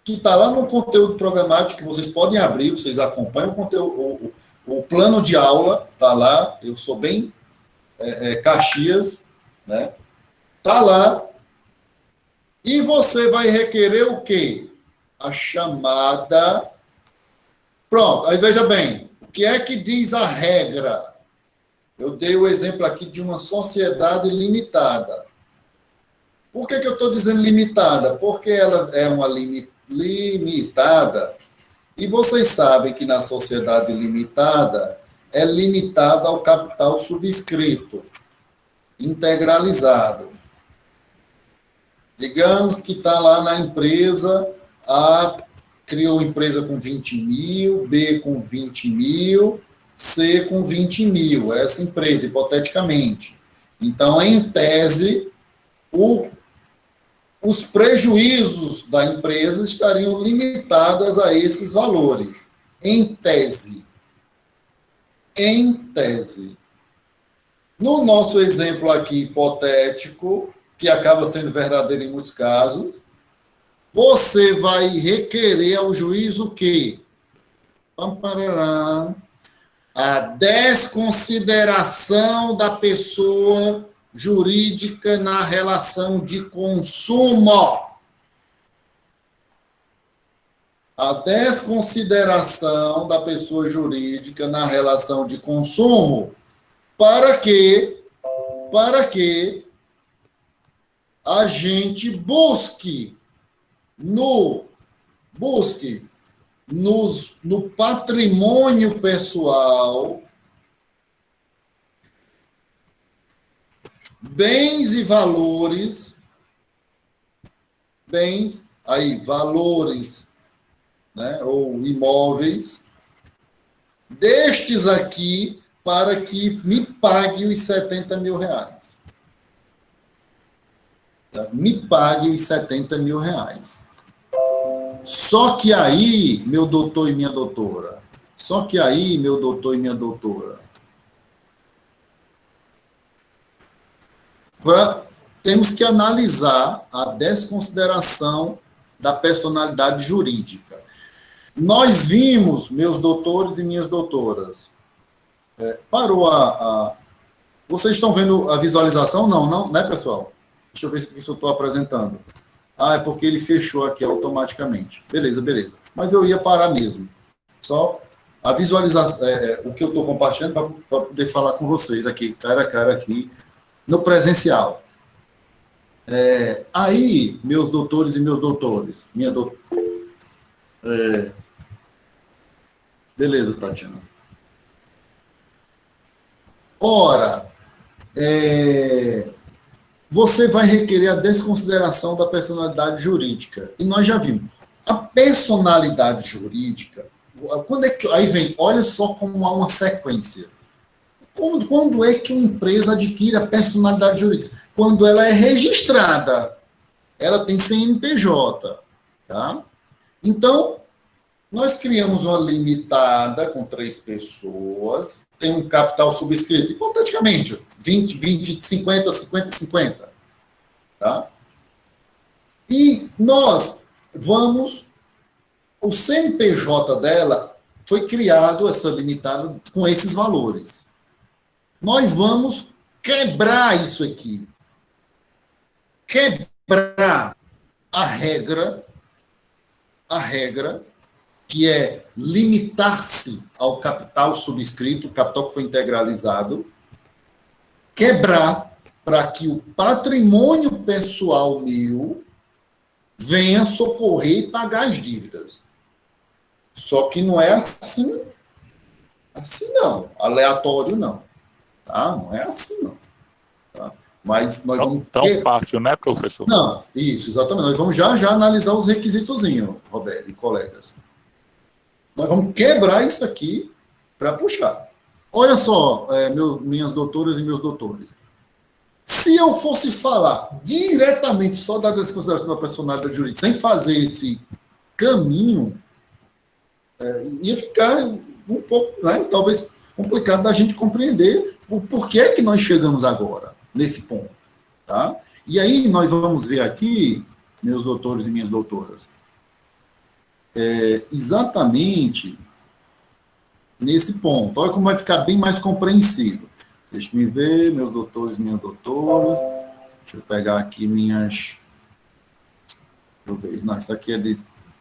que está lá no conteúdo programático, que vocês podem abrir, vocês acompanham o conteúdo, o plano de aula está lá, eu sou bem Caxias, né? Está lá, e você vai requerer o quê? A chamada... Pronto, aí veja bem, o que é que diz a regra? Eu dei o exemplo aqui de uma sociedade limitada. Por que eu estou dizendo limitada? Porque ela é uma limitada, e vocês sabem que na sociedade limitada é limitada ao capital subscrito, integralizado. Digamos que está lá na empresa, A criou empresa com 20 mil, B com 20 mil, C com 20 mil, essa empresa, hipoteticamente. Então, em tese, os prejuízos da empresa estariam limitados a esses valores. Em tese. Em tese. No nosso exemplo aqui hipotético, que acaba sendo verdadeiro em muitos casos, você vai requerer ao juiz o quê? A desconsideração da pessoa jurídica na relação de consumo. A desconsideração da pessoa jurídica na relação de consumo. Para que a gente busque no patrimônio pessoal bens e valores, valores, né, ou imóveis, destes aqui, para que me pague os 70 mil reais. Me pague os 70 mil reais. Só que aí, meu doutor e minha doutora, temos que analisar a desconsideração da personalidade jurídica. Nós vimos, meus doutores e minhas doutoras, vocês estão vendo a visualização? Não, né, pessoal? Deixa eu ver se eu estou apresentando. É porque ele fechou aqui automaticamente. Beleza. Mas eu ia parar mesmo. Só a visualização, o que eu estou compartilhando para poder falar com vocês aqui, cara a cara aqui, no presencial. Aí, meus doutores e meus doutores, beleza, Tatiana. Ora, você vai requerer a desconsideração da personalidade jurídica. E nós já vimos. A personalidade jurídica, aí vem, olha só como há uma sequência. Quando é que uma empresa adquire a personalidade jurídica? Quando ela é registrada. Ela tem CNPJ. Tá? Então, nós criamos uma limitada com 3 pessoas, tem um capital subscrito, hipoteticamente, 20, 50, 50. Tá? E nós o CNPJ dela foi criado, essa limitada, com esses valores. Nós vamos quebrar isso aqui. Quebrar a regra, que é limitar-se ao capital subscrito, o capital que foi integralizado, quebrar para que o patrimônio pessoal meu venha socorrer e pagar as dívidas. Só que não é assim não, aleatório não, tá? Não é assim não, tá? Mas nós vamos... Tão fácil, né, professor? Não, isso, exatamente. Nós vamos já analisar os requisitozinhos, Roberto e colegas. Nós vamos quebrar isso aqui para puxar. Olha só, minhas doutoras e meus doutores. Se eu fosse falar diretamente só da desconsideração da personalidade jurídica, sem fazer esse caminho, ia ficar um pouco, né, talvez complicado da gente compreender por que é que nós chegamos agora, nesse ponto. Tá? E aí nós vamos ver aqui, meus doutores e minhas doutoras? Exatamente nesse ponto. Olha como vai ficar bem mais compreensível. Deixa eu ver, meus doutores e minhas doutoras. Deixa eu pegar aqui minhas... Deixa eu ver. Não, isso aqui é de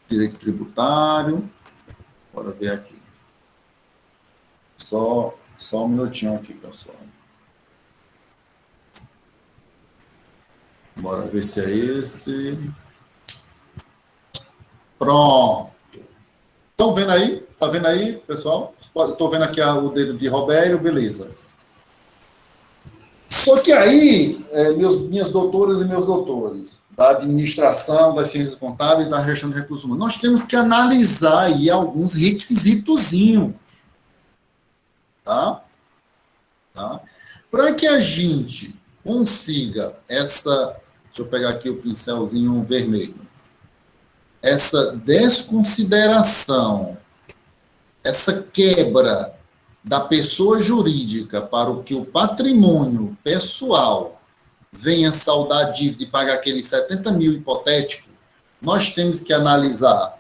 direito tributário. Bora ver aqui. Só um minutinho aqui, pessoal. Bora ver se é esse. Pronto. Estão vendo aí? Tá vendo aí, pessoal? Estou vendo aqui o dedo de Robério, beleza. Só que aí, minhas doutoras e meus doutores, da administração, das ciências contábeis e da gestão de recursos humanos, nós temos que analisar aí alguns requisitozinhos. Tá? Para que a gente consiga essa... Deixa eu pegar aqui o pincelzinho vermelho. Essa desconsideração, essa quebra da pessoa jurídica para o que o patrimônio pessoal venha saldar a dívida e pagar aqueles 70 mil hipotético, nós temos que analisar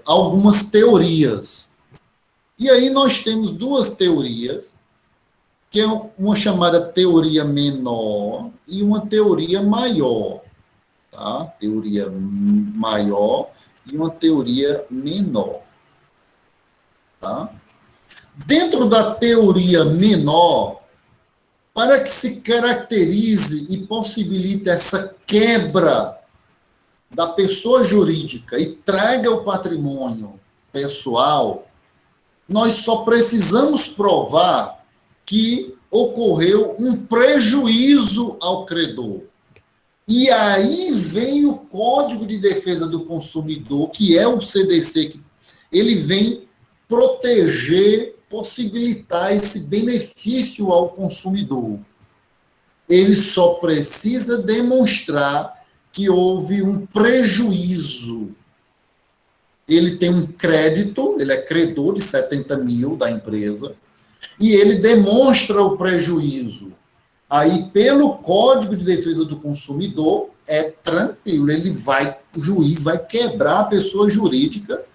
algumas teorias. E aí nós temos duas teorias, que é uma chamada teoria menor e uma teoria maior. Tá? Teoria maior e uma teoria menor. Tá? Dentro da teoria menor, para que se caracterize e possibilite essa quebra da pessoa jurídica e traga o patrimônio pessoal, nós só precisamos provar que ocorreu um prejuízo ao credor. E aí vem o Código de Defesa do Consumidor, que é o CDC, que ele vem proteger, possibilitar esse benefício ao consumidor. Ele só precisa demonstrar que houve um prejuízo. Ele tem um crédito, ele é credor de 70 mil da empresa, e ele demonstra o prejuízo. Aí, pelo Código de Defesa do Consumidor, é tranquilo, o juiz vai quebrar a pessoa jurídica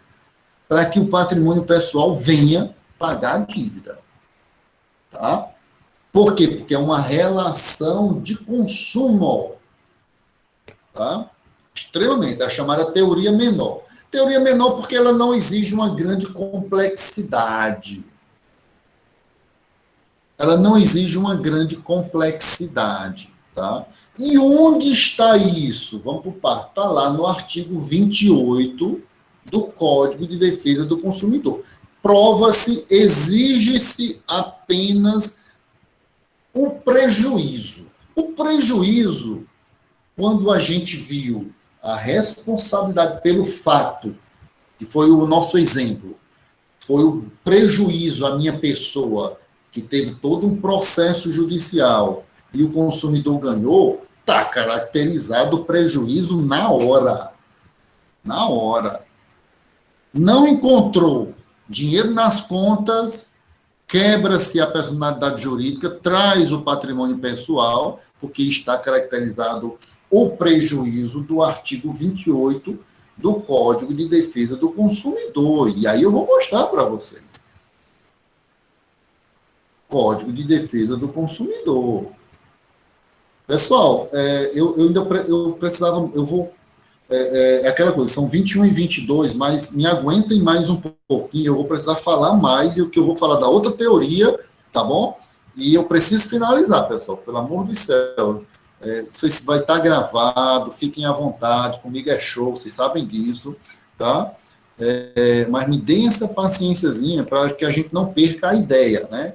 para que o patrimônio pessoal venha pagar a dívida. Tá? Por quê? Porque é uma relação de consumo. Tá? Extremamente, é a chamada teoria menor. Teoria menor porque ela não exige uma grande complexidade. Ela não exige uma grande complexidade. Tá? E onde está isso? Vamos para o par. Está lá no artigo 28 do Código de Defesa do Consumidor. Prova-se, exige-se apenas o prejuízo. O prejuízo, quando a gente viu a responsabilidade pelo fato, que foi o nosso exemplo, foi o prejuízo à minha pessoa, que teve todo um processo judicial e o consumidor ganhou, está caracterizado o prejuízo na hora. Na hora. Não encontrou dinheiro nas contas, quebra-se a personalidade jurídica, traz o patrimônio pessoal, porque está caracterizado o prejuízo do artigo 28 do Código de Defesa do Consumidor. E aí eu vou mostrar para vocês. Código de Defesa do Consumidor. Pessoal, eu precisava, aquela coisa, são 21 e 22, mas me aguentem mais um pouquinho, eu vou precisar falar mais, e o que eu vou falar da outra teoria, tá bom? E eu preciso finalizar, pessoal, pelo amor do céu. Vocês vai estar gravado, fiquem à vontade, comigo é show, vocês sabem disso, tá? Mas me deem essa paciênciazinha para que a gente não perca a ideia, né?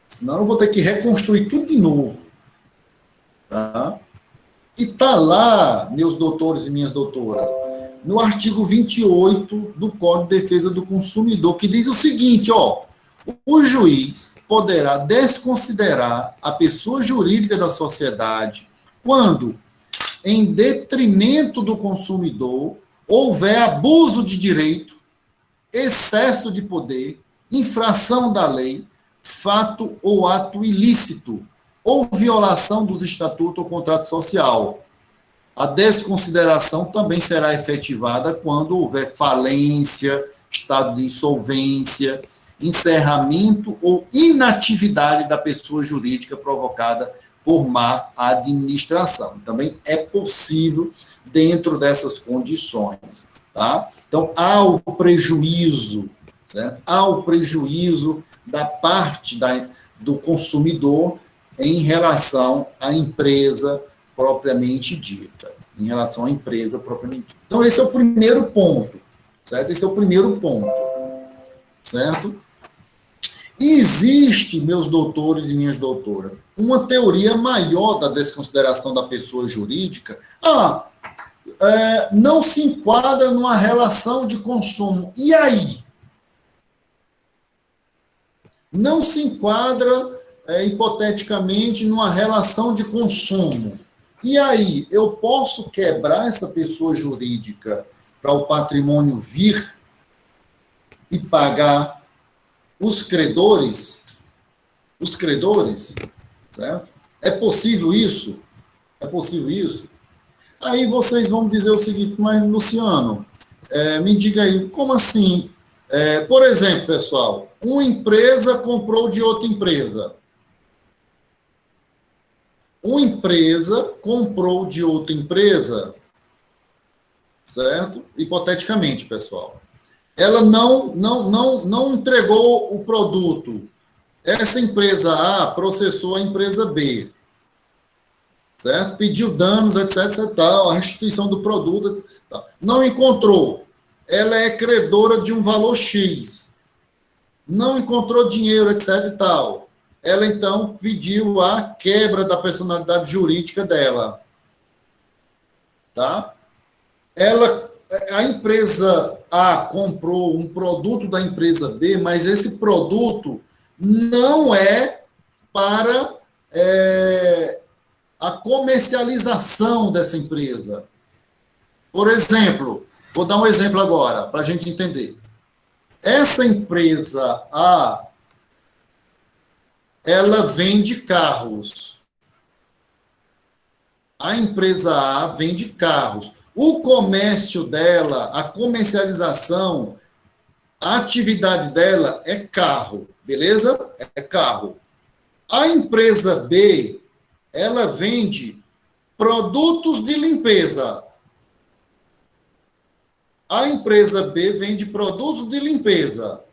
Senão eu vou ter que reconstruir tudo de novo. Tá? E está lá, meus doutores e minhas doutoras, no artigo 28 do Código de Defesa do Consumidor, que diz o seguinte, o juiz poderá desconsiderar a pessoa jurídica da sociedade quando, em detrimento do consumidor, houver abuso de direito, excesso de poder, infração da lei, fato ou ato ilícito, ou violação dos estatutos ou contrato social. A desconsideração também será efetivada quando houver falência, estado de insolvência, encerramento ou inatividade da pessoa jurídica provocada por má administração. Também é possível dentro dessas condições, tá? Então, há o prejuízo, certo? Há o prejuízo da parte do consumidor em relação à empresa propriamente dita. Em relação à empresa propriamente dita. Então, esse é o primeiro ponto, certo? Esse é o primeiro ponto, certo? E existe, meus doutores e minhas doutoras, uma teoria maior da desconsideração da pessoa jurídica. Não se enquadra numa relação de consumo. E aí? Não se enquadra, hipoteticamente, numa relação de consumo. E aí? Eu posso quebrar essa pessoa jurídica para o patrimônio vir e pagar os credores, certo? É possível isso? É possível isso? Aí vocês vão dizer o seguinte, mas Luciano, me diga aí, como assim? Por exemplo, pessoal, uma empresa comprou de outra empresa. Uma empresa comprou de outra empresa, certo? Hipoteticamente, pessoal. Ela não entregou o produto. Essa empresa A processou a empresa B, certo? Pediu danos, etc, tal, a restituição do produto, etc, tal. Não encontrou. Ela é credora de um valor X. Não encontrou dinheiro, etc e tal. Ela, então, pediu a quebra da personalidade jurídica dela. Tá? A empresa A comprou um produto da empresa B, mas esse produto não é para a comercialização dessa empresa. Por exemplo, vou dar um exemplo agora, para a gente entender. Essa empresa A, ela vende carros. A empresa A vende carros. O comércio dela, a comercialização, a atividade dela é carro, beleza? É carro. A empresa B, ela vende produtos de limpeza. A empresa B vende produtos de limpeza.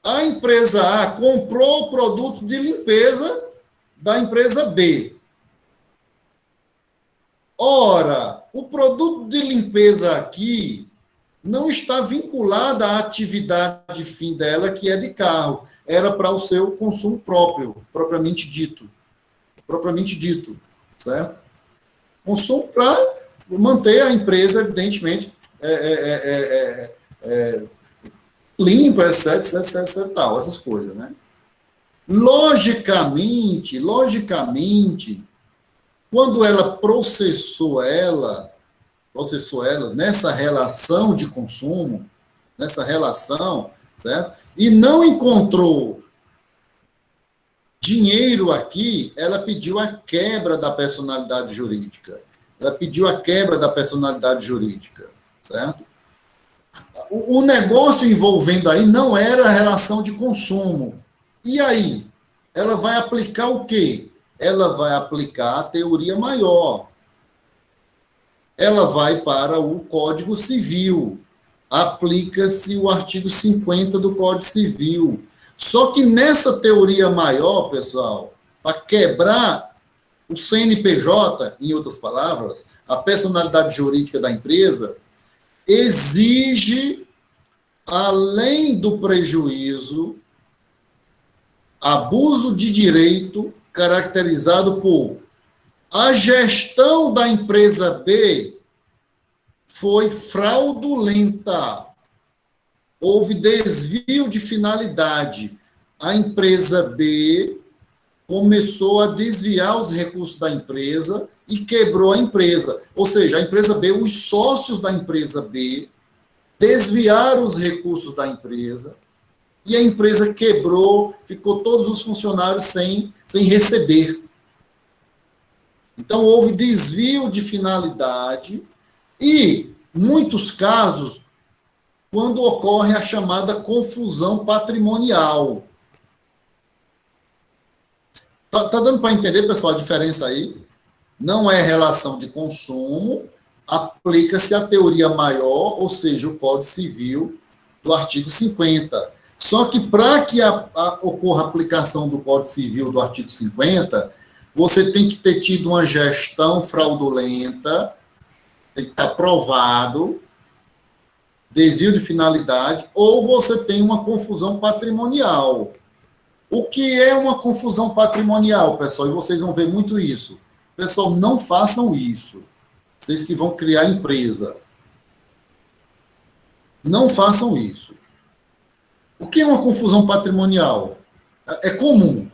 A empresa A comprou o produto de limpeza da empresa B. Ora, o produto de limpeza aqui não está vinculado à atividade fim dela, que é de carro. Era para o seu consumo próprio, propriamente dito. Propriamente dito, certo? Consumo para manter a empresa, evidentemente, limpa, etc, tal, essas coisas, né? Logicamente, quando ela processou ela nessa relação de consumo, certo? E não encontrou dinheiro aqui, ela pediu a quebra da personalidade jurídica. Certo? O negócio envolvendo aí não era a relação de consumo. E aí? Ela vai aplicar o quê? Ela vai aplicar a teoria maior. Ela vai para o Código Civil. Aplica-se o artigo 50 do Código Civil. Só que nessa teoria maior, pessoal, para quebrar o CNPJ, em outras palavras, a personalidade jurídica da empresa, exige, além do prejuízo, abuso de direito caracterizado por a gestão da empresa B foi fraudulenta. Houve desvio de finalidade. A empresa B começou a desviar os recursos da empresa e quebrou a empresa. Ou seja, a empresa B, os sócios da empresa B desviaram os recursos da empresa e a empresa quebrou, ficou todos os funcionários sem receber. Então, houve desvio de finalidade e, muitos casos, quando ocorre a chamada confusão patrimonial. Tá dando para entender, pessoal, a diferença aí? Não é relação de consumo, aplica-se a teoria maior, ou seja, o Código Civil do artigo 50. Só que para que ocorra a aplicação do Código Civil do artigo 50, você tem que ter tido uma gestão fraudulenta, tem que estar provado, desvio de finalidade, ou você tem uma confusão patrimonial. O que é uma confusão patrimonial, pessoal? E vocês vão ver muito isso. Pessoal, não façam isso. Vocês que vão criar empresa. Não façam isso. O que é uma confusão patrimonial? É comum.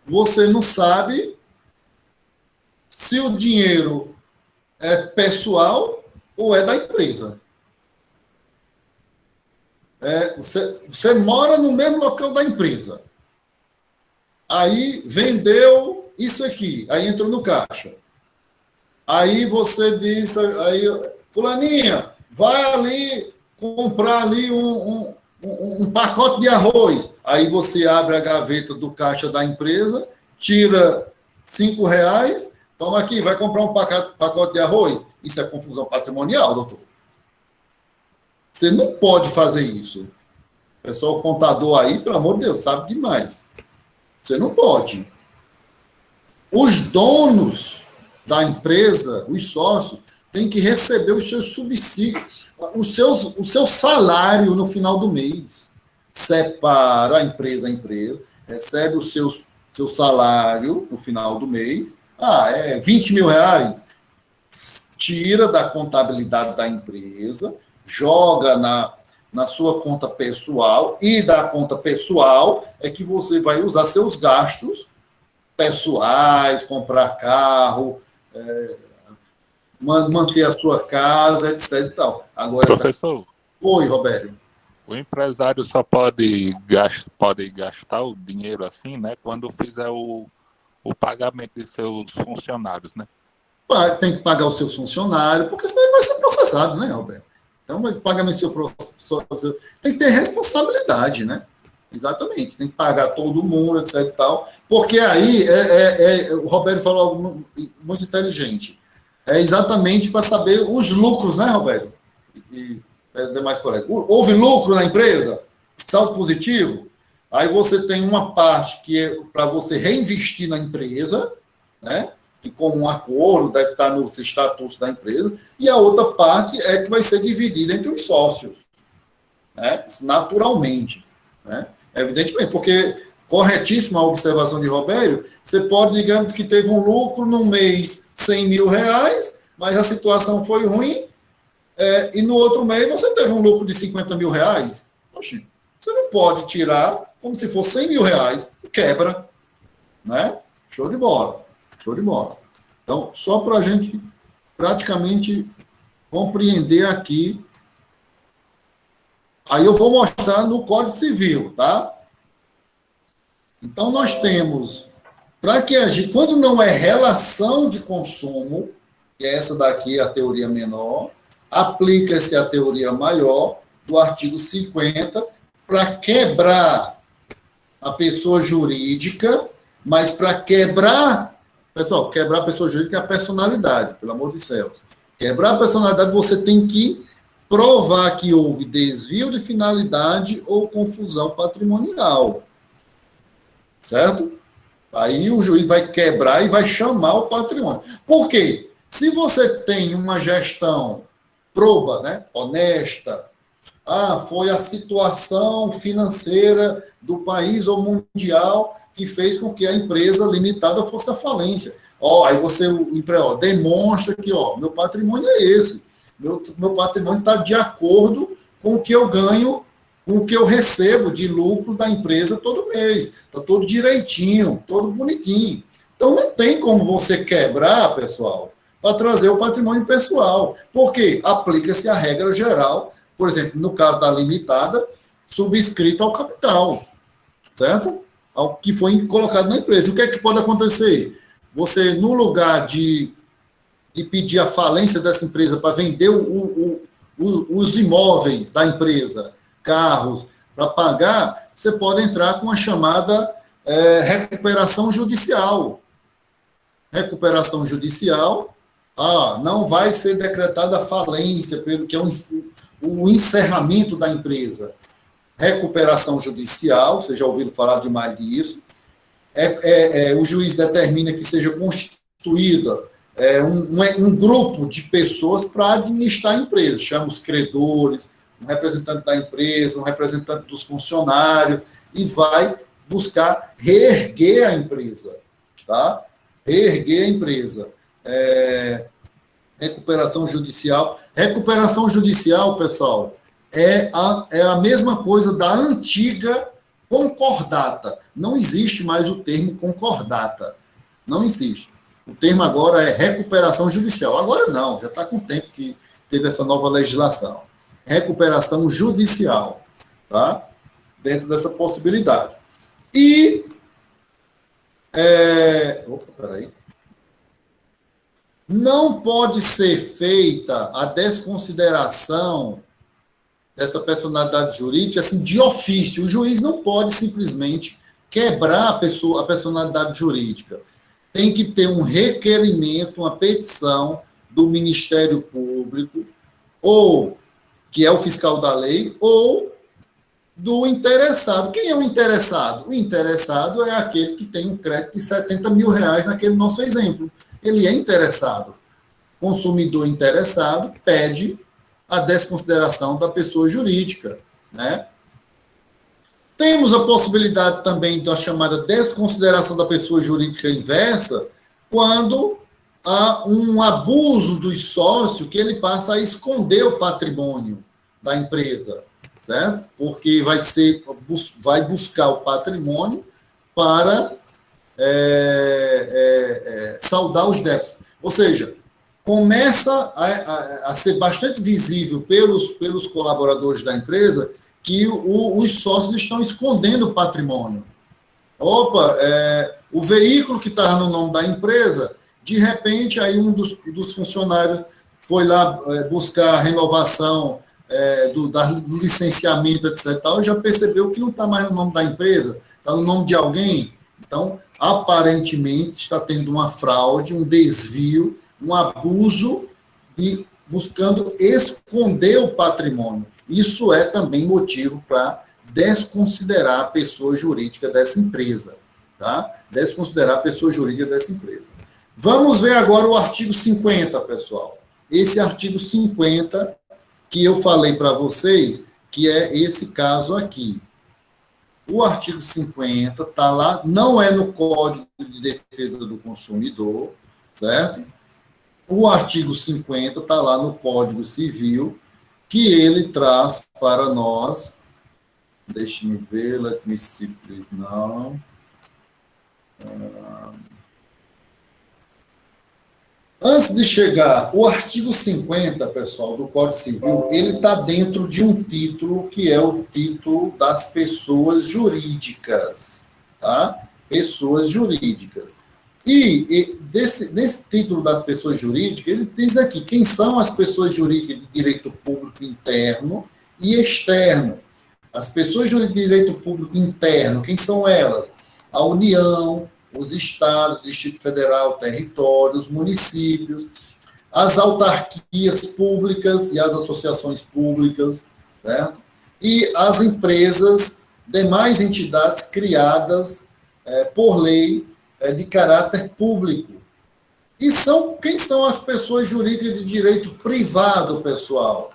Você não sabe se o dinheiro é pessoal ou é da empresa. Você mora no mesmo local da empresa. Aí vendeu isso aqui, aí entrou no caixa. Aí você diz, aí, fulaninha, vai ali comprar ali um pacote de arroz. Aí você abre a gaveta do caixa da empresa, tira R$5, toma aqui, vai comprar um pacote de arroz. Isso é confusão patrimonial, doutor. Você não pode fazer isso. O pessoal contador aí, pelo amor de Deus, sabe demais. Você não pode. Os donos da empresa, os sócios, têm que receber os seus subsídios, o seu salário no final do mês. Separa a empresa, recebe o seu salário no final do mês. É R$20 mil. Tira da contabilidade da empresa, joga na sua conta pessoal, e da conta pessoal é que você vai usar seus gastos pessoais, comprar carro, manter a sua casa, etc. E tal. Agora, professor, Oi, Robério. o empresário só pode gastar o dinheiro assim, né, quando fizer o pagamento de seus funcionários, né? Tem que pagar os seus funcionários, porque senão ele vai ser processado, né, Roberto? Então, pagamento do seu tem que ter responsabilidade, né? Exatamente, tem que pagar todo mundo, etc e tal, porque aí, o Roberto falou algo muito inteligente, é exatamente para saber os lucros, né, Roberto? E demais colegas. Houve lucro na empresa? Saldo positivo? Aí você tem uma parte que é para você reinvestir na empresa, né? Que como um acordo deve estar nos estatutos da empresa, e a outra parte é que vai ser dividida entre os sócios, né? Naturalmente, né? Evidentemente, porque, corretíssima a observação de Robério, você pode, digamos, que teve um lucro no mês R$100 mil, mas a situação foi ruim, e no outro mês você teve um lucro de R$50 mil. Oxi, você não pode tirar como se fosse R$100 mil, e quebra, né? Show de bola. Show de bola. Então, só para a gente praticamente compreender aqui. Aí eu vou mostrar no Código Civil, tá? Então, nós temos, para que agir, quando não é relação de consumo, que é essa daqui, a teoria menor, aplica-se a teoria maior do artigo 50 para quebrar a pessoa jurídica, mas para quebrar. Pessoal, quebrar a pessoa jurídica é a personalidade, pelo amor de Deus. Quebrar a personalidade, você tem que provar que houve desvio de finalidade ou confusão patrimonial. Certo? Aí o juiz vai quebrar e vai chamar o patrimônio. Por quê? Se você tem uma gestão proba, né, honesta, foi a situação financeira do país ou mundial que fez com que a empresa limitada fosse à falência. Aí você, o empresário, demonstra que, meu patrimônio é esse. Meu patrimônio está de acordo com o que eu ganho, com o que eu recebo de lucros da empresa todo mês. Está todo direitinho, todo bonitinho. Então, não tem como você quebrar, pessoal, para trazer o patrimônio pessoal. Porque aplica-se a regra geral, por exemplo, no caso da limitada, subscrita ao capital, certo? Ao que foi colocado na empresa. O que é que pode acontecer? você, no lugar de pedir a falência dessa empresa para vender os imóveis da empresa, carros, para pagar, você pode entrar com a chamada recuperação judicial. Recuperação judicial, não vai ser decretada a falência, pelo que é o encerramento da empresa. Recuperação judicial, vocês já ouviram falar demais disso. O juiz determina que seja constituída um grupo de pessoas para administrar a empresa, chama os credores, um representante da empresa, um representante dos funcionários, e vai buscar reerguer a empresa, tá? Reerguer a empresa. Recuperação judicial. Recuperação judicial, pessoal, é a mesma coisa da antiga concordata. Não existe mais o termo concordata. Não existe. O termo agora é recuperação judicial. Agora não, já está com tempo que teve essa nova legislação. Recuperação judicial, tá? Dentro dessa possibilidade. E... peraí. Não pode ser feita a desconsideração dessa personalidade jurídica assim, de ofício. O juiz não pode simplesmente quebrar a personalidade jurídica. Tem que ter um requerimento, uma petição do Ministério Público, ou que é o fiscal da lei, ou do interessado. Quem é o interessado? O interessado é aquele que tem um crédito de R$70 mil naquele nosso exemplo. Ele é interessado. Consumidor interessado pede a desconsideração da pessoa jurídica, né? Temos a possibilidade também da chamada desconsideração da pessoa jurídica inversa, quando há um abuso dos sócios que ele passa a esconder o patrimônio da empresa, certo? Porque vai buscar o patrimônio para saldar os débitos. Ou seja, começa a ser bastante visível pelos colaboradores da empresa que os sócios estão escondendo o patrimônio. O veículo que estava no nome da empresa, de repente, aí um dos funcionários foi lá buscar a renovação do licenciamento, etc. E já percebeu que não está mais no nome da empresa, está no nome de alguém. Então, aparentemente, está tendo uma fraude, um desvio, um abuso, buscando esconder o patrimônio. Isso é também motivo para desconsiderar a pessoa jurídica dessa empresa, tá? Desconsiderar a pessoa jurídica dessa empresa. Vamos ver agora o artigo 50, pessoal. Esse artigo 50 que eu falei para vocês, que é esse caso aqui. O artigo 50 está lá, não é no Código de Defesa do Consumidor, certo? O artigo 50 está lá no Código Civil, que ele traz para nós, deixe-me ver, let me see, please, não. Antes de chegar, o artigo 50, pessoal, do Código Civil, ele está dentro de um título que é o título das pessoas jurídicas, tá? Pessoas jurídicas. E nesse título das pessoas jurídicas, ele diz aqui quem são as pessoas jurídicas de direito público interno e externo. As pessoas jurídicas de direito público interno, quem são elas? A União, os estados, o Distrito Federal, territórios, municípios, as autarquias públicas e as associações públicas, certo? E as empresas, demais entidades criadas por lei de caráter público. E quem são as pessoas jurídicas de direito privado, pessoal?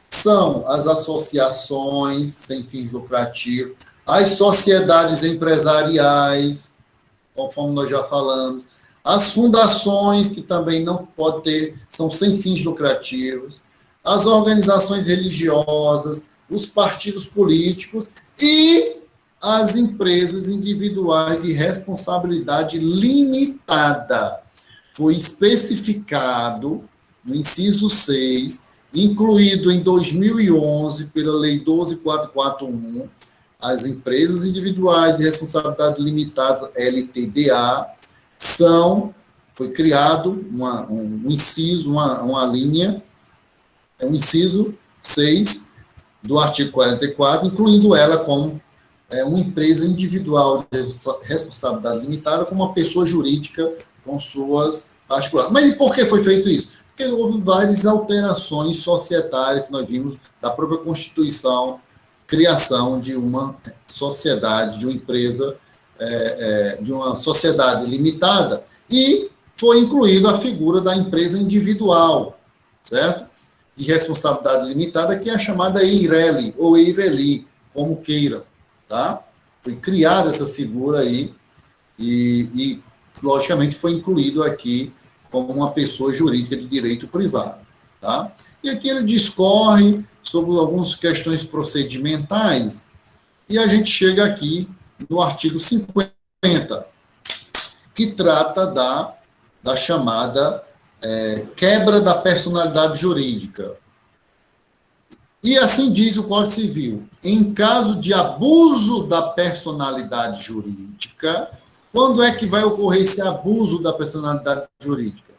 São as associações sem fins lucrativos, as sociedades empresariais, conforme nós já falamos, as fundações, que também não pode ter, são sem fins lucrativos, as organizações religiosas, os partidos políticos e as empresas individuais de responsabilidade limitada. Foi especificado no inciso 6, incluído em 2011 pela Lei 12.441, as empresas individuais de responsabilidade limitada, LTDA, são, foi criado um inciso, uma linha, um inciso 6 do artigo 44, incluindo ela como uma empresa individual de responsabilidade limitada, como uma pessoa jurídica com suas particulares. Mas e por que foi feito isso? Porque houve várias alterações societárias que nós vimos da própria Constituição, criação de uma sociedade, de uma empresa, de uma sociedade limitada, e foi incluída a figura da empresa individual, certo? De responsabilidade limitada, que é a chamada EIRELI, ou EIRELI, como queira, tá? Foi criada essa figura aí, e logicamente foi incluído aqui como uma pessoa jurídica de direito privado, tá? E aqui ele discorre sobre algumas questões procedimentais, e a gente chega aqui no artigo 50, que trata da chamada quebra da personalidade jurídica. E assim diz o Código Civil: em caso de abuso da personalidade jurídica, quando é que vai ocorrer esse abuso da personalidade jurídica?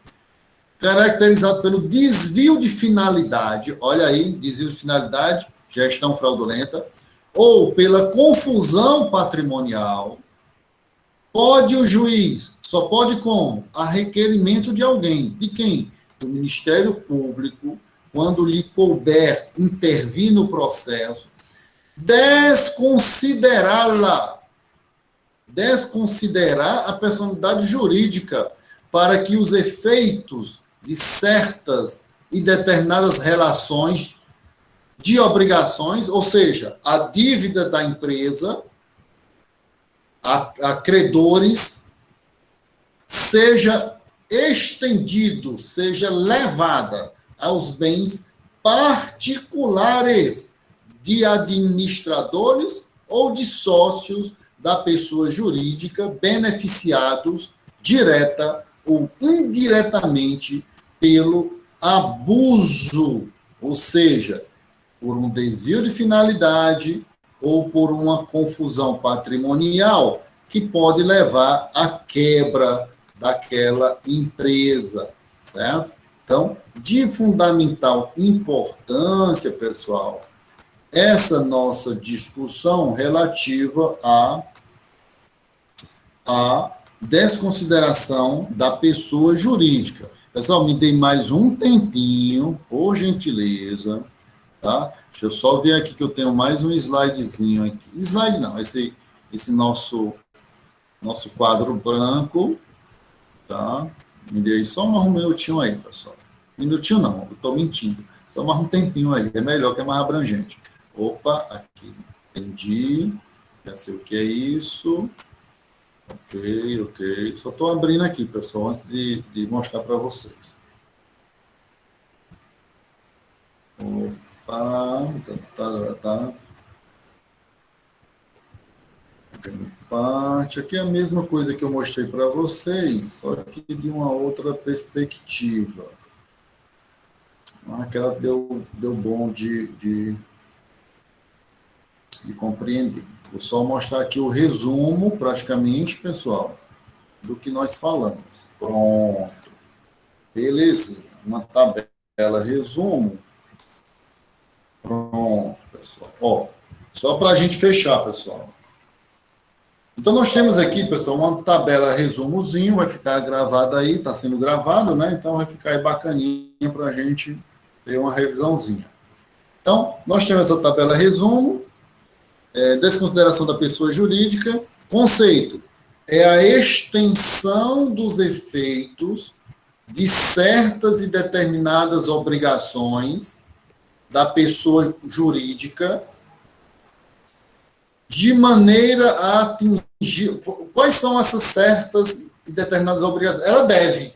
Caracterizado pelo desvio de finalidade, olha aí, desvio de finalidade, gestão fraudulenta, ou pela confusão patrimonial, pode o juiz, só pode como? A requerimento de alguém. De quem? Do Ministério Público, quando lhe couber intervir no processo, desconsiderar a personalidade jurídica para que os efeitos de certas e determinadas relações de obrigações, ou seja, a dívida da empresa, a credores, seja estendido, seja levada aos bens particulares de administradores ou de sócios da pessoa jurídica beneficiados direta ou indiretamente pelo abuso, ou seja, por um desvio de finalidade ou por uma confusão patrimonial que pode levar à quebra daquela empresa, certo? Então, de fundamental importância, pessoal, essa nossa discussão relativa à desconsideração da pessoa jurídica. Pessoal, me dê mais um tempinho, por gentileza, tá? Deixa eu só ver aqui que eu tenho mais um slidezinho aqui. Slide não, esse nosso quadro branco, tá? Me dê aí só um minutinho aí, pessoal. Minutinho não, eu estou mentindo. Só mais um tempinho aí, é melhor, que é mais abrangente. Opa, aqui, entendi. Já sei o que é isso. Ok. Só estou abrindo aqui, pessoal, antes de mostrar para vocês. Opa, tá. Parte. Aqui é a mesma coisa que eu mostrei para vocês, só que de uma outra perspectiva. Aquela deu bom de compreender. Vou só mostrar aqui o resumo, praticamente, pessoal, do que nós falamos. Pronto. Beleza. Uma tabela resumo. Pronto, pessoal. Ó, só para a gente fechar, pessoal. Então, nós temos aqui, pessoal, uma tabela resumozinho, vai ficar gravada aí, está sendo gravado, né? Então, vai ficar aí bacaninha para a gente ter uma revisãozinha. Então, nós temos essa tabela resumo, desconsideração da pessoa jurídica, conceito, é a extensão dos efeitos de certas e determinadas obrigações da pessoa jurídica de maneira a atingir... Quais são essas certas e determinadas obrigações? Ela deve.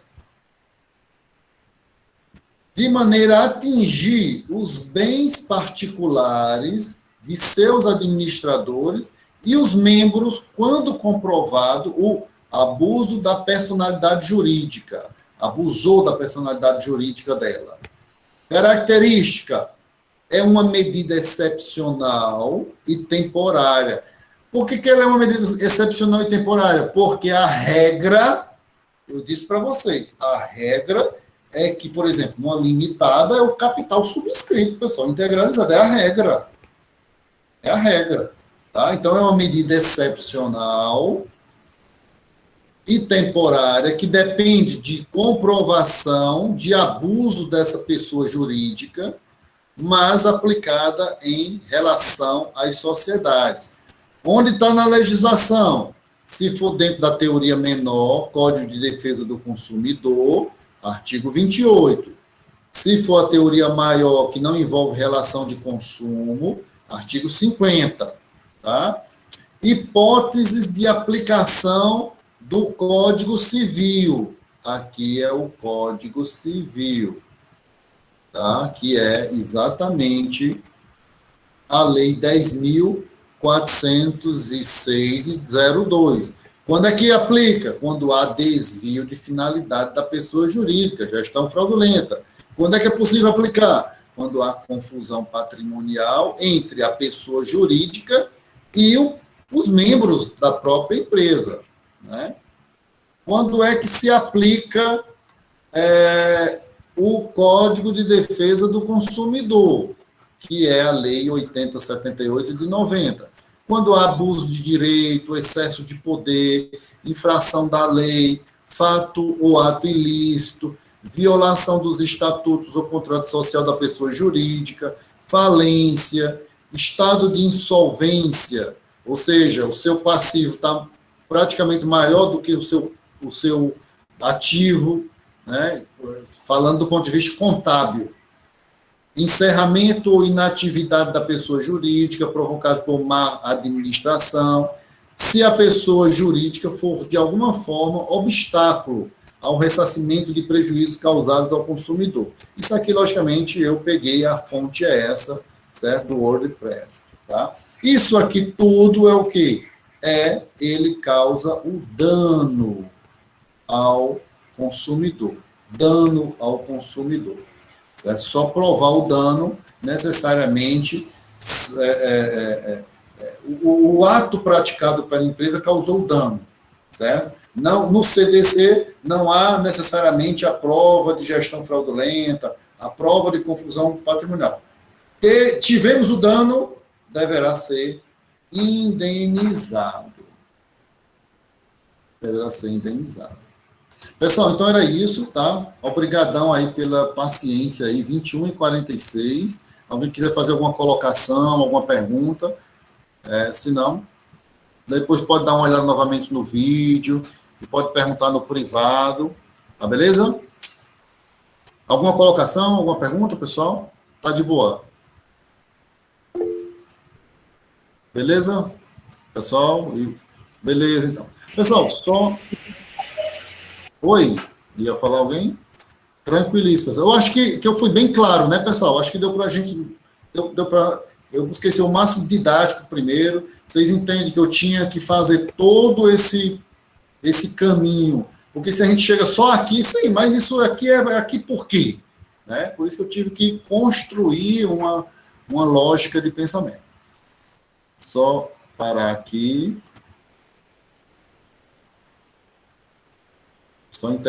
De maneira a atingir os bens particulares de seus administradores e os membros, quando comprovado o abuso da personalidade jurídica. Abusou da personalidade jurídica dela. Característica: é uma medida excepcional e temporária. Por que ela é uma medida excepcional e temporária? Porque a regra eu disse para vocês, a regra é que, por exemplo, uma limitada é o capital subscrito, pessoal, integralizado, é a regra. É a regra. Tá? Então, é uma medida excepcional e temporária que depende de comprovação de abuso dessa pessoa jurídica, mas aplicada em relação às sociedades. Onde está na legislação? Se for dentro da teoria menor, Código de Defesa do Consumidor, artigo 28. Se for a teoria maior, que não envolve relação de consumo, artigo 50. Tá? Hipóteses de aplicação do Código Civil. Aqui é o Código Civil, tá? Que é exatamente a Lei 10.406/02. Quando é que aplica? Quando há desvio de finalidade da pessoa jurídica, gestão fraudulenta. Quando é que é possível aplicar? Quando há confusão patrimonial entre a pessoa jurídica e os membros da própria empresa. Né? Quando é que se aplica o Código de Defesa do Consumidor, que é a Lei 8078 de 90. Quando há abuso de direito, excesso de poder, infração da lei, fato ou ato ilícito, violação dos estatutos ou contrato social da pessoa jurídica, falência, estado de insolvência, ou seja, o seu passivo está praticamente maior do que o seu ativo, né? Falando do ponto de vista contábil. Encerramento ou inatividade da pessoa jurídica provocado por má administração, se a pessoa jurídica for, de alguma forma, obstáculo ao ressarcimento de prejuízos causados ao consumidor. Isso aqui, logicamente, eu peguei, a fonte é essa, certo? Do WordPress. Tá? Isso aqui tudo é o quê? Ele causa o dano ao consumidor. Dano ao consumidor. Certo? Só provar o dano, necessariamente, o ato praticado pela empresa causou dano. Certo? Não, no CDC, não há necessariamente a prova de gestão fraudulenta, a prova de confusão patrimonial. Tivemos o dano, deverá ser indenizado. Deverá ser indenizado. Pessoal, então era isso, tá? Obrigadão aí pela paciência aí, 21h46. Alguém quiser fazer alguma colocação, alguma pergunta, se não, depois pode dar uma olhada novamente no vídeo e pode perguntar no privado, tá beleza? Alguma colocação, alguma pergunta, pessoal? Tá de boa. Beleza? Pessoal, beleza, então. Pessoal, só... Oi, ia falar alguém? Tranquilíssimo. Eu acho que eu fui bem claro, né, pessoal? Acho que deu para a gente... Eu busquei ser o máximo didático primeiro. Vocês entendem que eu tinha que fazer todo esse caminho. Porque se a gente chega só aqui, sim, mas isso aqui é aqui por quê? Né? Por isso que eu tive que construir uma lógica de pensamento. Só parar aqui. Só